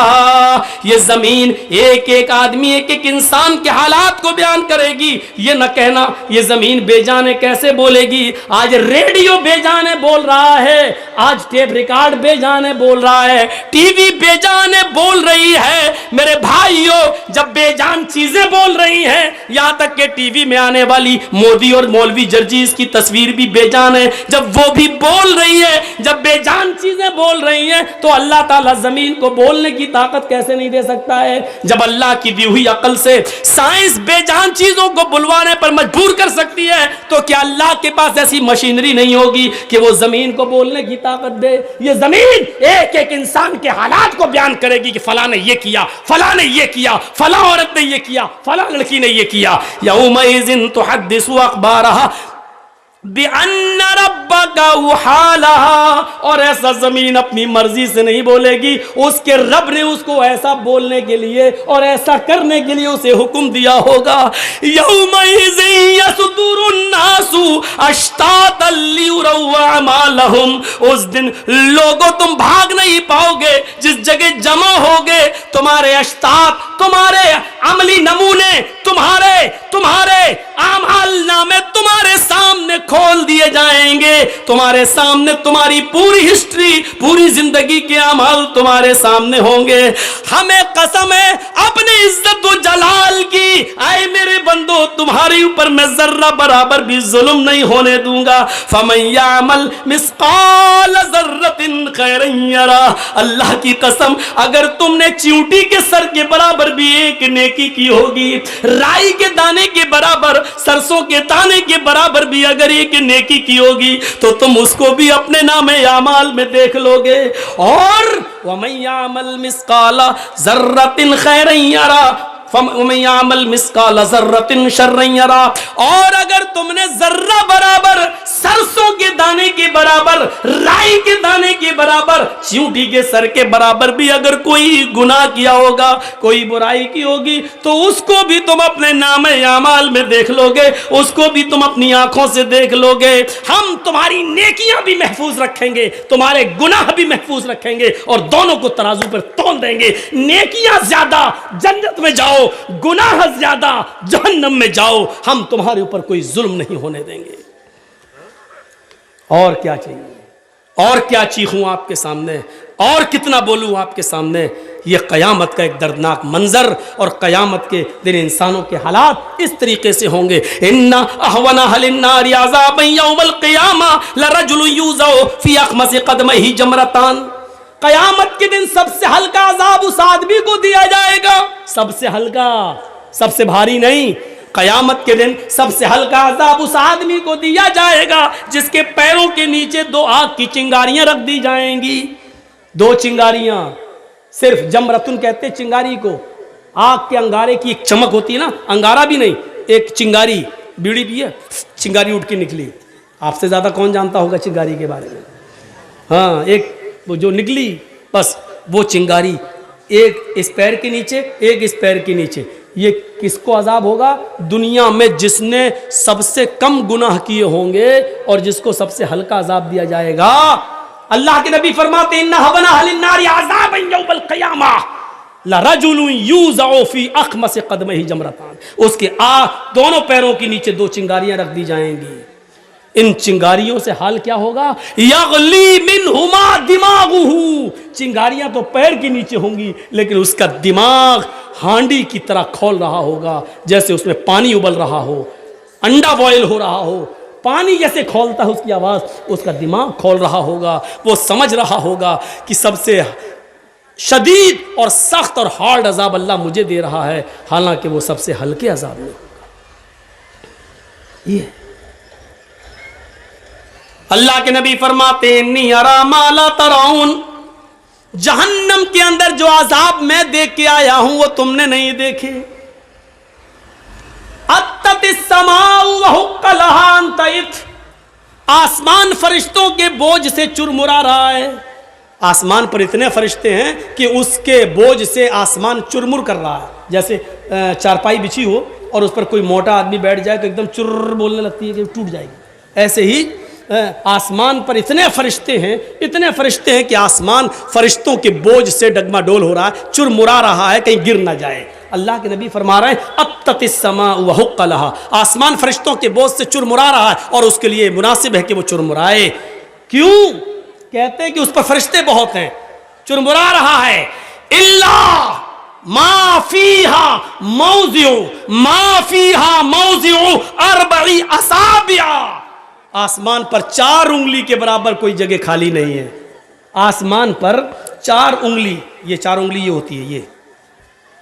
یہ زمین ایک ایک آدمی ایک ایک انسان کے حالات کو بیان کرے گی۔ یہ نہ کہنا یہ زمین بے جانے کیسے بولے گی، آج ریڈیو بے جانے بول رہا ہے، آج ٹیپ ریکارڈ بے جانے بول رہا ہے، ٹی وی بے جانے بول رہی ہے۔ میرے بھائیو جب بے جان چیزیں بول رہی ہیں، یہاں تک کہ ٹی وی میں آنے والی مودی اور مولوی جرجیز کی تصویر بھی بے جان ہے، جب وہ بھی بول رہی ہے، جب بے جان چیزیں بول رہی ہیں تو اللہ تعالیٰ زمین کو بولنے کی طاقت کیسے نہیں دے سکتا ہے؟ جب اللہ کی دی ہوئی عقل سے سائنس بے جان چیزوں کو بلوانے پر مجبور کر سکتی ہے تو کیا اللہ کے پاس ایسی مشینری نہیں ہوگی کہ وہ زمین کو بولنے کی طاقت دے؟ یہ زمین ایک ایک انسان کے حالات کو بیان کرے گی کہ فلاں نے یہ کیا، فلاں نے یہ کیا، فلاں عورت نے یہ کیا، فلاں لڑکی نے یہ کیا۔ یومئذ تحدث اخبارها بِأَنَّ رَبَّكَ أَوْحَىٰ، اور ایسا زمین اپنی مرضی سے نہیں بولے گی، اس کے رب نے اس کو ایسا بولنے کے لیے اور ایسا کرنے کے لیے اسے حکم دیا ہوگا۔ یومئذ یصدر الناس اشتاتا لیروا اعمالهم، اس دن لوگوں تم بھاگ نہیں پاؤ گے، جس جگہ جمع ہوگے تمہارے اشتات، تمہارے عملی نمونے، تمہارے اعمال نامے تمہارے سامنے کھول دیے جائیں گے، تمہارے سامنے تمہاری پوری ہسٹری، پوری زندگی کے اعمال تمہارے سامنے ہوں گے۔ ہمیں قسم ہے اپنی عزت و جلال کی، اے میرے بندو تمہارے اوپر میں ذرہ برابر بھی ظلم نہیں ہونے دوں گا۔ فَمَن يَعْمَلْ مِثْقَالَ ذَرَّةٍ خَيْرًا يَرَهُ، اللہ کی قسم اگر تم نے چیونٹی کے سر کے برابر بھی ایک نیکی کی ہوگی، رائی کے دانے کے برابر، سرسوں کے دانے کے برابر بھی اگر ایک نیکی کی ہوگی تو تم اس کو بھی اپنے نام اعمال میں دیکھ لو گے۔ اور وَمَن يَعْمَلْ مِثْقَالَ ذَرَّةٍ خَيْرًا يَرَهُ وَمَن يَعْمَلْ مِثْقَالَ ذَرَّةٍ شَرًّا يَرَهُ، اور اگر تم نے ذرہ برابر، سرسوں کے دانے کے برابر، رائی کے دانے کے برابر، چیونٹی کے سر کے برابر بھی اگر کوئی گناہ کیا ہوگا، کوئی برائی کی ہوگی تو اس کو بھی تم اپنے نام اعمال میں دیکھ لو گے، اس کو بھی تم اپنی آنکھوں سے دیکھ لو گے۔ ہم تمہاری نیکیاں بھی محفوظ رکھیں گے، تمہارے گناہ بھی محفوظ رکھیں گے اور دونوں کو ترازو پر تول دیں گے۔ نیکیاں زیادہ جنت میں جاؤ، گناہ زیادہ جہنم میں جاؤ، ہم تمہارے اوپر کوئی ظلم نہیں ہونے دیں گے۔ اور کیا چاہیے؟ اور کیا چیخوں آپ کے سامنے؟ اور کتنا بولوں آپ کے سامنے؟ یہ قیامت کا ایک دردناک منظر، اور قیامت کے دن انسانوں کے حالات اس طریقے سے ہوں گے۔ ان احون اہل النار عذابا یوم القیامہ لرجل یوزع فی اخمص قدمہ جمرتان، قیامت کے دن سب سے ہلکا عذاب اس آدمی کو دیا جائے گا، سب سے ہلکا، سب سے بھاری نہیں، قیامت کے دن سب سے ہلکا عذاب اس آدمی کو دیا جائے گا جس کے پیروں کے نیچے 2 آگ کی چنگاریاں رکھ دی جائیں گی۔ 2 چنگاریاں، صرف جمرتن کہتے چنگاری کو، آگ کے انگارے کی ایک چمک ہوتی ہے نا، انگارہ بھی نہیں، ایک چنگاری، بیڑی بھی ہے، چنگاری اٹھ کے نکلی۔ آپ سے زیادہ کون جانتا ہوگا چنگاری کے بارے میں؟ ہاں، ایک وہ جو نکلی، بس وہ چنگاری، ایک اس پیر کے نیچے، ایک اس پیر کے نیچے۔ یہ کس کو عذاب ہوگا؟ دنیا میں جس نے سب سے کم گناہ کیے ہوں گے اور جس کو سب سے ہلکا عذاب دیا جائے گا۔ اللہ کے نبی فرماتے ہیں ان احون اہل النار عذابا یوم القیامہ لرجل یوضع فی اخمص قدمہ جمرتان، اس کے دونوں پیروں کے نیچے 2 چنگاریاں رکھ دی جائیں گی. ان چنگاریوں سے حال کیا ہوگا؟ یغلی منہما دماغہ، چنگاریاں تو پیر کے نیچے ہوں گی لیکن اس کا دماغ ہانڈی کی طرح کھول رہا ہوگا، جیسے اس میں پانی ابل رہا ہو، انڈا بوائل ہو رہا ہو، پانی جیسے کھولتا ہے اس کی آواز، اس کا دماغ کھول رہا ہوگا. وہ سمجھ رہا ہوگا کہ سب سے شدید اور سخت اور ہارڈ عذاب اللہ مجھے دے رہا ہے، حالانکہ وہ سب سے ہلکے عذاب میں ہوگا. یہ اللہ کے نبی فرماتے ہیں انی ارا ما لا ترون، جہنم کے اندر جو عذاب میں دیکھ کے آیا ہوں وہ تم نے نہیں دیکھے. اتت السماء وحق لها ان تئت، آسمان فرشتوں کے بوجھ سے چرمرا رہا ہے. آسمان پر اتنے فرشتے ہیں کہ اس کے بوجھ سے آسمان چرمر کر رہا ہے. جیسے چارپائی بچھی ہو اور اس پر کوئی موٹا آدمی بیٹھ جائے تو ایک دم چر بولنے لگتی ہے کہ ٹوٹ جائے گی. ایسے ہی آسمان پر اتنے فرشتے ہیں کہ آسمان فرشتوں کے بوجھ سے ڈگما ڈول ہو رہا ہے، چرمرا رہا ہے کہیں گر نہ جائے. اللہ کے نبی فرما رہے ہیں اتت السماء وحق لها، آسمان فرشتوں کے بوجھ سے چرمرا رہا ہے اور اس کے لیے مناسب ہے کہ وہ چرمرائے. کیوں؟ کہتے ہیں کہ اس پر فرشتے بہت ہیں، چرمرا رہا ہے. الا ما فیہا موضع 4 اصابع، آسمان پر 4 انگلی کے برابر کوئی جگہ خالی نہیں ہے. آسمان پر 4 انگلی، یہ 4 انگلی یہ ہوتی ہے، یہ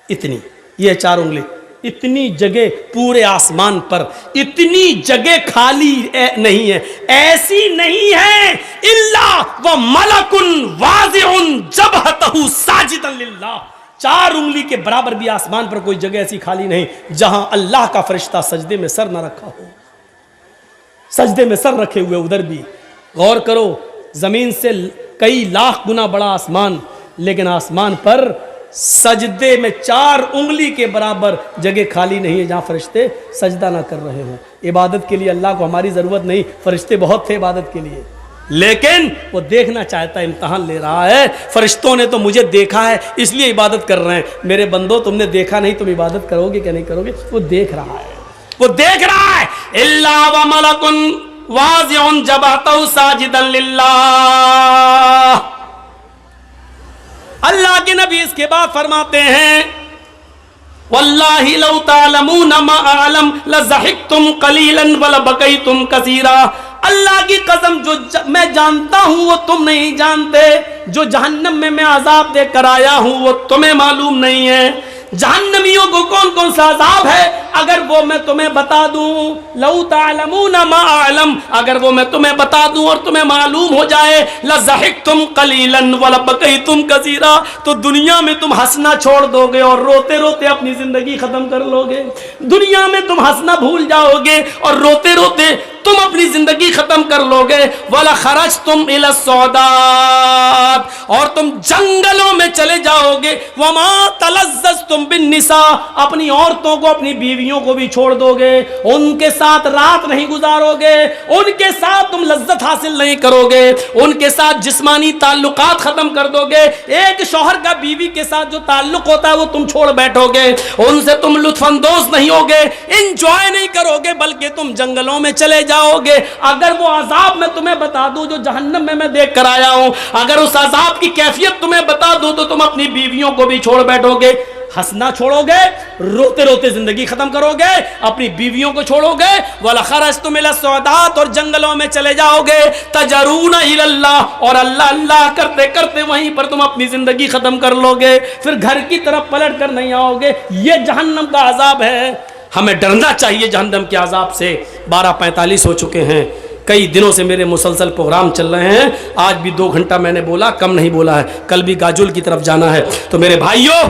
اتنی، یہ 4 انگلی، اتنی جگہ پورے آسمان پر اتنی جگہ خالی نہیں ہے، ایسی نہیں ہے الا وملک واضع جبہتہ ساجدا للہ. 4 انگلی کے برابر بھی آسمان پر کوئی جگہ ایسی خالی نہیں جہاں اللہ کا فرشتہ سجدے میں سر نہ رکھا ہو. سجدے میں سر رکھے ہوئے ادھر بھی. غور کرو، زمین سے کئی لاکھ گنا بڑا آسمان، لیکن آسمان پر سجدے میں 4 انگلی کے برابر جگہ خالی نہیں ہے جہاں فرشتے سجدہ نہ کر رہے ہوں. عبادت کے لیے اللہ کو ہماری ضرورت نہیں، فرشتے بہت تھے عبادت کے لیے، لیکن وہ دیکھنا چاہتا ہے، امتحان لے رہا ہے. فرشتوں نے تو مجھے دیکھا ہے اس لیے عبادت کر رہے ہیں، میرے بندو تم نے دیکھا نہیں، تم عبادت کرو گے کہ نہیں کرو گے؟ وہ دیکھ رہا ہے، وہ دیکھ رہا ہے. الا وملک واضع جبہتہ ساجدا للہ. اللہ کے نبی اس کے بعد فرماتے ہیں واللہ لو تعلمون ما اعلم لضحکتم قلیلا ولبکیتم کثیرا. اللہ کی قسم جو میں جانتا ہوں وہ تم نہیں جانتے، جو جہنم میں عذاب دے کر آیا ہوں وہ تمہیں معلوم نہیں ہے. جہنمیوں کو کون کون سا عذاب ہے اگر وہ میں تمہیں بتا دوں، لو تعلمون ما اعلم، اگر وہ میں تمہیں بتا دوں اور تمہیں معلوم ہو جائے، لضحکتم قلیلا ولبکیتم کثیرا، تو دنیا میں تم ہنسنا چھوڑ دو گے اور روتے روتے اپنی زندگی ختم کر لو گے. دنیا میں تم ہنسنا بھول جاؤ گے اور روتے روتے تم اپنی زندگی ختم کر لو گے. وَلَخَرَجْتُمْ إِلَى الصُّعُودَاتِ، اور تم جنگلوں میں چلے جاؤ گے. وَمَا تَلَذَّذْتُمْ بِالنِّسَاءِ، اپنی عورتوں کو اپنی بیویوں کو بھی چھوڑ دو گے، ان کے ساتھ رات نہیں گزارو گے، ان کے ساتھ تم لذت حاصل نہیں کرو گے، ان کے ساتھ جسمانی تعلقات ختم کر دو گے. ایک شوہر کا بیوی کے ساتھ جو تعلق ہوتا ہے وہ تم چھوڑ بیٹھو گے، ان سے تم لطف اندوز نہیں ہوگے، انجوائے نہیں کرو گے، بلکہ تم جنگلوں میں چلے جاؤ گے. اگر وہ عذاب میں تمہیں بتا دوں جو جہنم میں دیکھ کر آیا ہوں، اگر اس عذاب کی کیفیت تمہیں بتا دوں تو تم اپنی بیویوں کو بھی چھوڑ بیٹھو گے. ہنسنا چھوڑو گے، روتے روتے زندگی ختم کرو گے، اپنی بیویوں کو چھوڑو گے. وَلَخَرَجْتُمْ إِلَى الصُّعُودَاتِ، اور جنگلوں میں چلے جاؤ گے. تَجَرُونَ إِلَى اللَّهِ، اور اللہ اللہ کرتے کرتے وہیں پر تم اپنی زندگی ختم کر لو گے، پھر گھر کی طرف پلٹ کر نہیں آؤ گے. یہ جہنم کا عذاب ہے. ہمیں ڈرنا چاہیے جہنم کے عذاب سے. 12:45 ہو چکے ہیں، کئی دنوں سے میرے مسلسل پروگرام چل رہے ہیں، آج بھی 2 گھنٹہ میں نے بولا، کم نہیں بولا ہے. کل بھی گاجول کی طرف جانا ہے. تو میرے بھائیوں،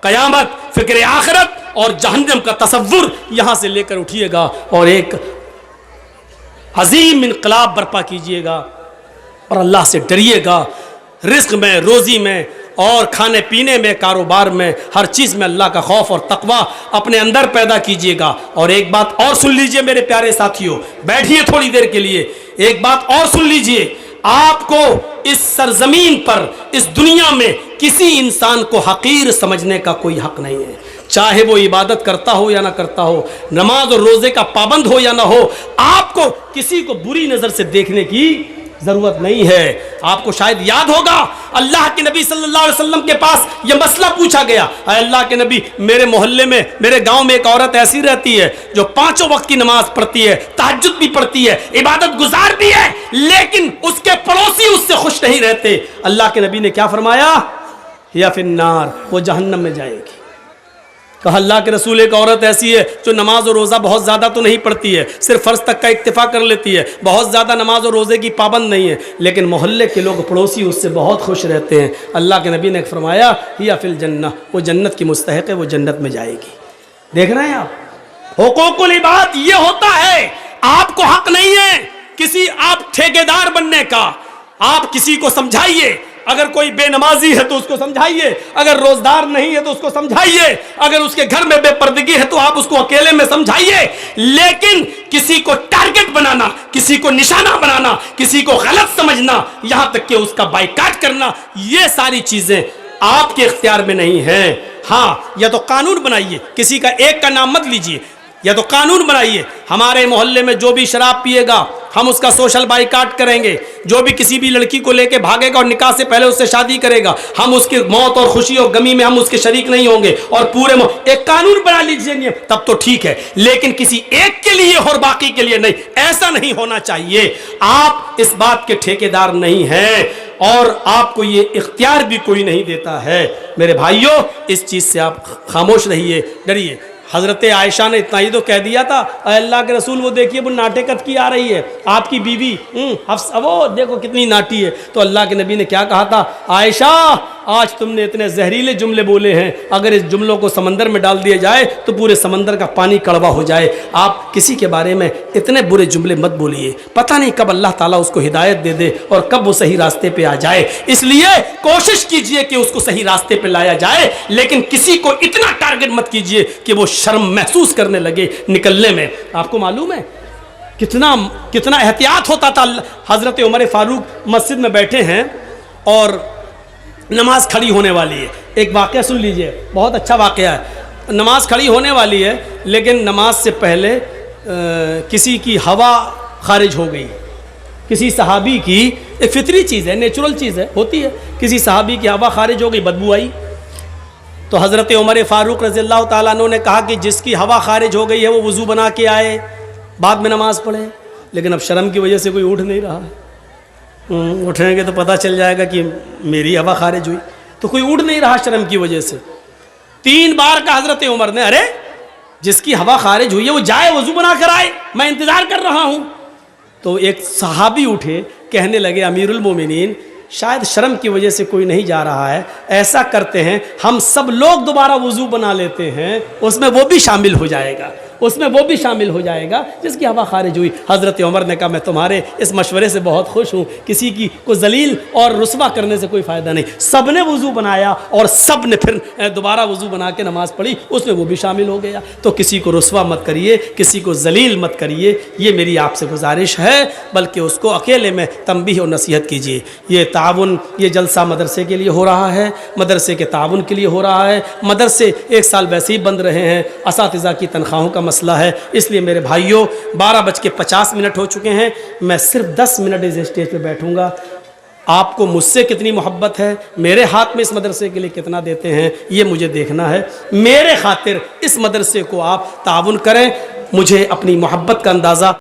قیامت، فکر آخرت اور جہنم کا تصور یہاں سے لے کر اٹھیے گا اور ایک عظیم انقلاب برپا کیجئے گا اور اللہ سے ڈریے گا. رزق میں، روزی میں اور کھانے پینے میں، کاروبار میں، ہر چیز میں اللہ کا خوف اور تقوی اپنے اندر پیدا کیجئے گا. اور ایک بات اور سن لیجئے میرے پیارے ساتھیوں، بیٹھیے تھوڑی دیر کے لیے. ایک بات اور سن لیجئے، آپ کو اس سرزمین پر، اس دنیا میں کسی انسان کو حقیر سمجھنے کا کوئی حق نہیں ہے، چاہے وہ عبادت کرتا ہو یا نہ کرتا ہو، نماز اور روزے کا پابند ہو یا نہ ہو، آپ کو کسی کو بری نظر سے دیکھنے کی ضرورت نہیں ہے۔ آپ کو شاید یاد ہوگا اللہ کے نبی صلی اللہ علیہ وسلم کے پاس یہ مسئلہ پوچھا گیا، اے اللہ کے نبی، میرے محلے میں، میرے گاؤں میں ایک عورت ایسی رہتی ہے جو 5 وقت کی نماز پڑھتی ہے، تہجد بھی پڑھتی ہے، عبادت گزار بھی ہے، لیکن اس کے پڑوسی اس سے خوش نہیں رہتے۔ اللہ کے نبی نے کیا فرمایا؟ یا فی النار، وہ جہنم میں جائے گی۔ کہا اللہ کے رسول، ایک عورت ایسی ہے جو نماز اور روزہ بہت زیادہ تو نہیں پڑھتی ہے، صرف فرض تک کا اکتفا کر لیتی ہے، بہت زیادہ نماز اور روزے کی پابند نہیں ہے، لیکن محلے کے لوگ پڑوسی اس سے بہت خوش رہتے ہیں۔ اللہ کے نبی نے فرمایا یا فی الجنہ، وہ جنت کی مستحق ہے، وہ جنت میں جائے گی۔ دیکھ رہے ہیں آپ، حقوق العباد یہ ہوتا ہے۔ آپ کو حق نہیں ہے کسی آپ ٹھیکیدار بننے کا۔ آپ کسی کو سمجھائیے، اگر کوئی بے نمازی ہے تو اس کو سمجھائیے، اگر روزدار نہیں ہے تو اس کو سمجھائیے، اگر اس کے گھر میں بے پردگی ہے تو آپ اس کو اکیلے میں سمجھائیے، لیکن کسی کو ٹارگٹ بنانا، کسی کو نشانہ بنانا، کسی کو غلط سمجھنا، یہاں تک کہ اس کا بائیکاٹ کرنا، یہ ساری چیزیں آپ کے اختیار میں نہیں ہیں۔ ہاں، یا تو قانون بنائیے، کسی کا ایک کا نام مت لیجئے، یا تو قانون بنائیے، ہمارے محلے میں جو بھی شراب پیے گا ہم اس کا سوشل بائیکاٹ کریں گے، جو بھی کسی بھی لڑکی کو لے کے بھاگے گا اور نکاح سے پہلے اس سے شادی کرے گا، ہم اس کی موت اور خوشی اور غمی میں ہم اس کے شریک نہیں ہوں گے، اور پورے ایک قانون بنا لیجیے، تب تو ٹھیک ہے، لیکن کسی ایک کے لیے اور باقی کے لیے نہیں، ایسا نہیں ہونا چاہیے۔ آپ اس بات کے ٹھیکیدار نہیں ہیں اور آپ کو یہ اختیار بھی کوئی نہیں دیتا ہے۔ میرے بھائیوں، اس چیز سے آپ خاموش رہیے، ڈریے۔ حضرت عائشہ نے اتنا ہی تو کہہ دیا تھا، اے اللہ کے رسول، وہ دیکھیے وہ ناٹکت کی آ رہی ہے، آپ کی بیوی حفصہ، وہ دیکھو کتنی ناٹی ہے۔ تو اللہ کے نبی نے کیا کہا تھا؟ عائشہ، آج تم نے اتنے زہریلے جملے بولے ہیں، اگر اس جملوں کو سمندر میں ڈال دیا جائے تو پورے سمندر کا پانی کڑوا ہو جائے۔ آپ کسی کے بارے میں اتنے برے جملے مت بولیے، پتہ نہیں کب اللہ تعالیٰ اس کو ہدایت دے دے اور کب وہ صحیح راستے پہ آ جائے۔ اس لیے کوشش کیجئے کہ اس کو صحیح راستے پہ لایا جائے، لیکن کسی کو اتنا ٹارگٹ مت کیجئے کہ وہ شرم محسوس کرنے لگے نکلنے میں۔ آپ کو معلوم ہے کتنا احتیاط ہوتا تھا۔ حضرت عمر فاروق مسجد میں بیٹھے ہیں اور نماز کھڑی ہونے والی ہے۔ ایک واقعہ سن لیجئے، بہت اچھا واقعہ ہے۔ نماز کھڑی ہونے والی ہے، لیکن نماز سے پہلے کسی کی ہوا خارج ہو گئی، کسی صحابی کی، ایک فطری چیز ہے، نیچرل چیز ہے، ہوتی ہے، کسی صحابی کی ہوا خارج ہو گئی، بدبو آئی۔ تو حضرت عمر فاروق رضی اللہ تعالیٰ عنہ نے کہا کہ جس کی ہوا خارج ہو گئی ہے وہ وضو بنا کے آئے، بعد میں نماز پڑھے۔ لیکن اب شرم کی وجہ سے کوئی اٹھ نہیں رہا ہے، اٹھیں گے تو پتہ چل جائے گا کہ میری ہوا خارج ہوئی، تو کوئی اٹھ نہیں رہا شرم کی وجہ سے۔ 3 بار کا حضرت عمر نے، ارے جس کی ہوا خارج ہوئی ہے وہ جائے وضو بنا کر آئے، میں انتظار کر رہا ہوں۔ تو ایک صحابی اٹھے، کہنے لگے امیر المومنین، شاید شرم کی وجہ سے کوئی نہیں جا رہا ہے، ایسا کرتے ہیں ہم سب لوگ دوبارہ وضو بنا لیتے ہیں، اس میں وہ بھی شامل ہو جائے گا، اس میں وہ بھی شامل ہو جائے گا جس کی ہوا خارج ہوئی۔ حضرت عمر نے کہا میں تمہارے اس مشورے سے بہت خوش ہوں، کسی کی کو ذلیل اور رسوا کرنے سے کوئی فائدہ نہیں۔ سب نے وضو بنایا اور سب نے پھر دوبارہ وضو بنا کے نماز پڑھی، اس میں وہ بھی شامل ہو گیا۔ تو کسی کو رسوا مت کریے، کسی کو ذلیل مت کریے، یہ میری آپ سے گزارش ہے، بلکہ اس کو اکیلے میں تنبیہ اور نصیحت کیجیے۔ یہ تعاون، یہ جلسہ مدرسے کے لیے ہو رہا ہے، مدرسے کے تعاون کے لیے ہو رہا ہے، مدرسے 1 سال ویسے ہی بند رہے ہیں، اساتذہ کی تنخواہوں کا مسئلہ ہے، اس لیے میرے بھائیوں 12:50 ہو چکے ہیں، میں صرف 10 منٹ اس اسٹیج پہ بیٹھوں گا۔ آپ کو مجھ سے کتنی محبت ہے، میرے ہاتھ میں اس مدرسے کے لیے کتنا دیتے ہیں، یہ مجھے دیکھنا ہے۔ میرے خاطر اس مدرسے کو آپ تعاون کریں، مجھے اپنی محبت کا اندازہ